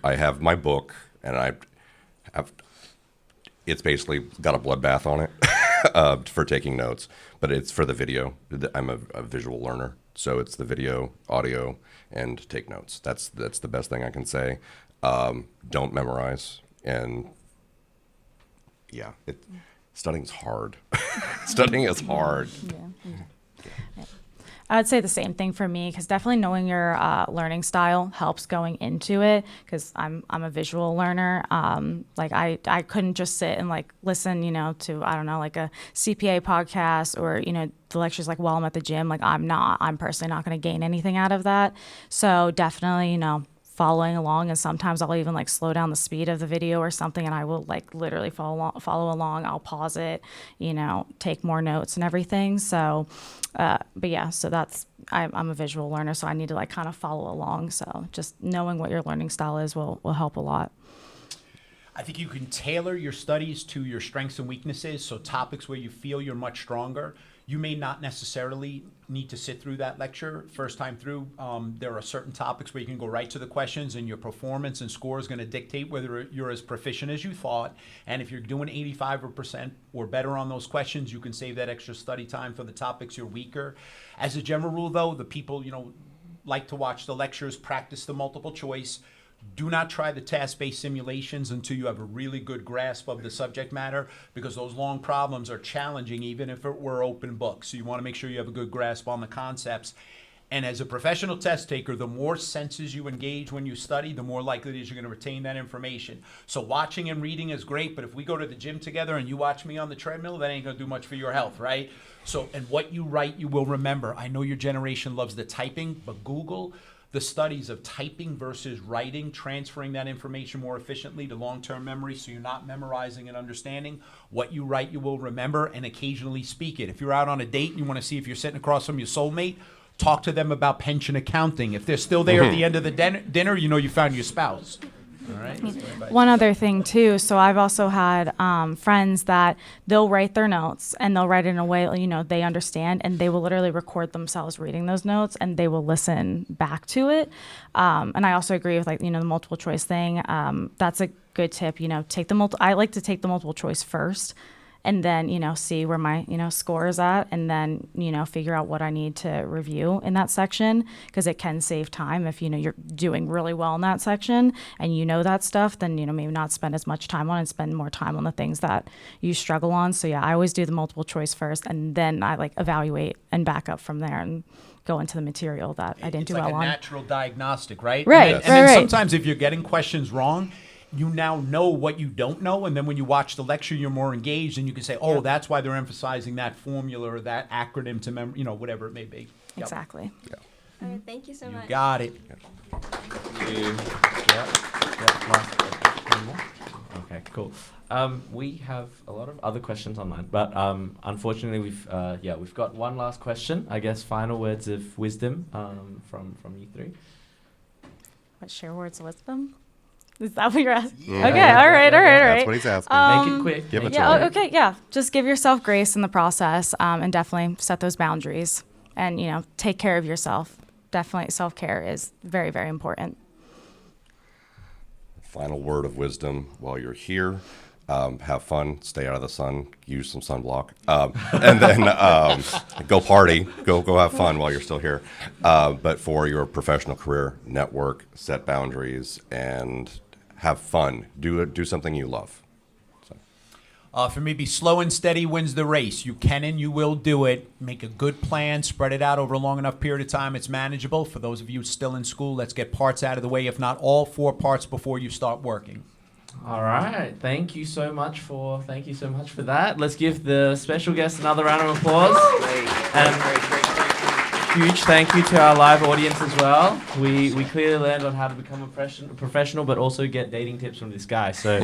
I have my book, and it's basically got a bloodbath on it for taking notes, but it's for the video. I'm a visual learner, so it's the video, audio, and take notes. That's the best thing I can say. Don't memorize, and yeah, studying's hard. Studying is hard. Yeah. I'd say the same thing for me, because definitely knowing your learning style helps going into it, because I'm a visual learner. I couldn't just sit and listen, to, I don't know, a CPA podcast or, the lectures while I'm at the gym. I'm personally not going to gain anything out of that. So definitely, following along, and sometimes I'll even slow down the speed of the video or something, and I will literally follow along. I'll pause it, take more notes and everything. So, but yeah, so I'm a visual learner, so I need to kind of follow along. So just knowing what your learning style is will help a lot. I think you can tailor your studies to your strengths and weaknesses. So topics where you feel you're much stronger, you may not necessarily need to sit through that lecture first time through. There are certain topics where you can go right to the questions, and your performance and score is going to dictate whether you're as proficient as you thought. And if you're doing 85% or better on those questions, you can save that extra study time for the topics you're weaker. As a general rule, though, the people, like to watch the lectures, practice the multiple choice. Do not try the task-based simulations until you have a really good grasp of the subject matter, because those long problems are challenging even if it were open books. So you want to make sure you have a good grasp on the concepts. And as a professional test taker, the more senses you engage when you study, the more likely it is you're going to retain that information. So watching and reading is great, but if we go to the gym together and you watch me on the treadmill, that ain't going to do much for your health, right? So, and what you write, you will remember. I know your generation loves the typing, but Google the studies of typing versus writing, transferring that information more efficiently to long-term memory, so you're not memorizing and understanding. What you write, you will remember, and occasionally speak it. If you're out on a date and you want to see if you're sitting across from your soulmate, talk to them about pension accounting. If they're still there at the end of the dinner, you know you found your spouse. All right. One other thing too, so I've also had friends that they'll write their notes and they'll write it in a way, you know, they understand, and they will literally record themselves reading those notes and they will listen back to it. And I also agree with, like, you know, the multiple choice thing. That's a good tip, you know, I like to take the multiple choice first, and then, you know, see where my, you know, score is at, and then, you know, figure out what I need to review in that section, because it can save time. If, you know, you're doing really well in that section and you know that stuff, then, you know, maybe not spend as much time on it and spend more time on the things that you struggle on. So yeah, I always do the multiple choice first, and then I like evaluate and back up from there and go into the material that I didn't do well on. It's like a natural diagnostic, right? Right, And then sometimes if you're getting questions wrong, you now know what you don't know, and then when you watch the lecture, you're more engaged, and you can say, "Oh, that's why they're emphasizing that formula or that acronym to you know, whatever it may be." Yep. Exactly. Yeah. All right, thank you so much. Got it. Okay, cool. We have a lot of other questions online, but unfortunately, we've got one last question. I guess final words of wisdom from you three. What, share words of wisdom? Is that what you're asking? Yeah. Okay, all right. That's what he's asking. Make it quick. Give it yeah, to him. okay, yeah. Just give yourself grace in the process, and definitely set those boundaries, and, you know, take care of yourself. Definitely, self-care is very, very important. Final word of wisdom while you're here. Have fun, stay out of the sun, use some sunblock, and then go party, go have fun while you're still here. But for your professional career, network, set boundaries, and have fun. Do something you love. For me, be slow and steady wins the race. You can and you will do it. Make a good plan, spread it out over a long enough period of time. It's manageable. For those of you still in school, let's get parts out of the way, if not all 4 parts, before you start working. All right, thank you so much for that. Let's give the special guest another round of applause. And huge thank you to our live audience as well. We clearly learned on how to become a professional, but also get dating tips from this guy. So,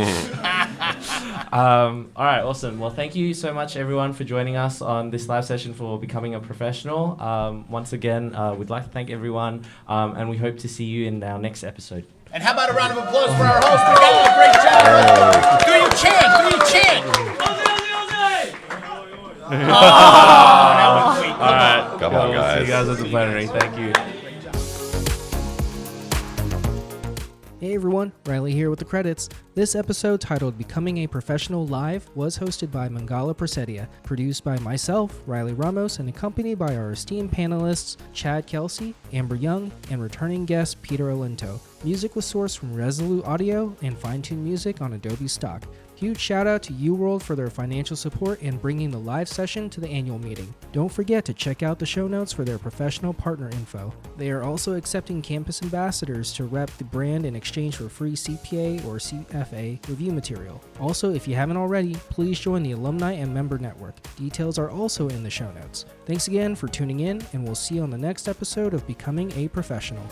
all right, awesome. Well, thank you so much, everyone, for joining us on this live session for Becoming a Professional. Once again, we'd like to thank everyone, and we hope to see you in our next episode. And how about a round of applause for our host, Mangala? Great job. Do you chant? That was sweet. All right. Come on, guys. See you guys at the plenary. Thank you. Hey everyone, Riley here with the credits. This episode, titled Becoming a Professional Live, was hosted by Mangala Presedia, produced by myself, Riley Ramos, and accompanied by our esteemed panelists, Chad Kelsey, Amber Young, and returning guest, Peter Olinto. Music was sourced from Resolute Audio and Fine-Tune Music on Adobe Stock. Huge shout out to UWorld for their financial support and bringing the live session to the annual meeting. Don't forget to check out the show notes for their professional partner info. They are also accepting campus ambassadors to rep the brand in exchange for free CPA or CFA review material. Also, if you haven't already, please join the Alumni and Member Network. Details are also in the show notes. Thanks again for tuning in, and we'll see you on the next episode of Becoming a Professional.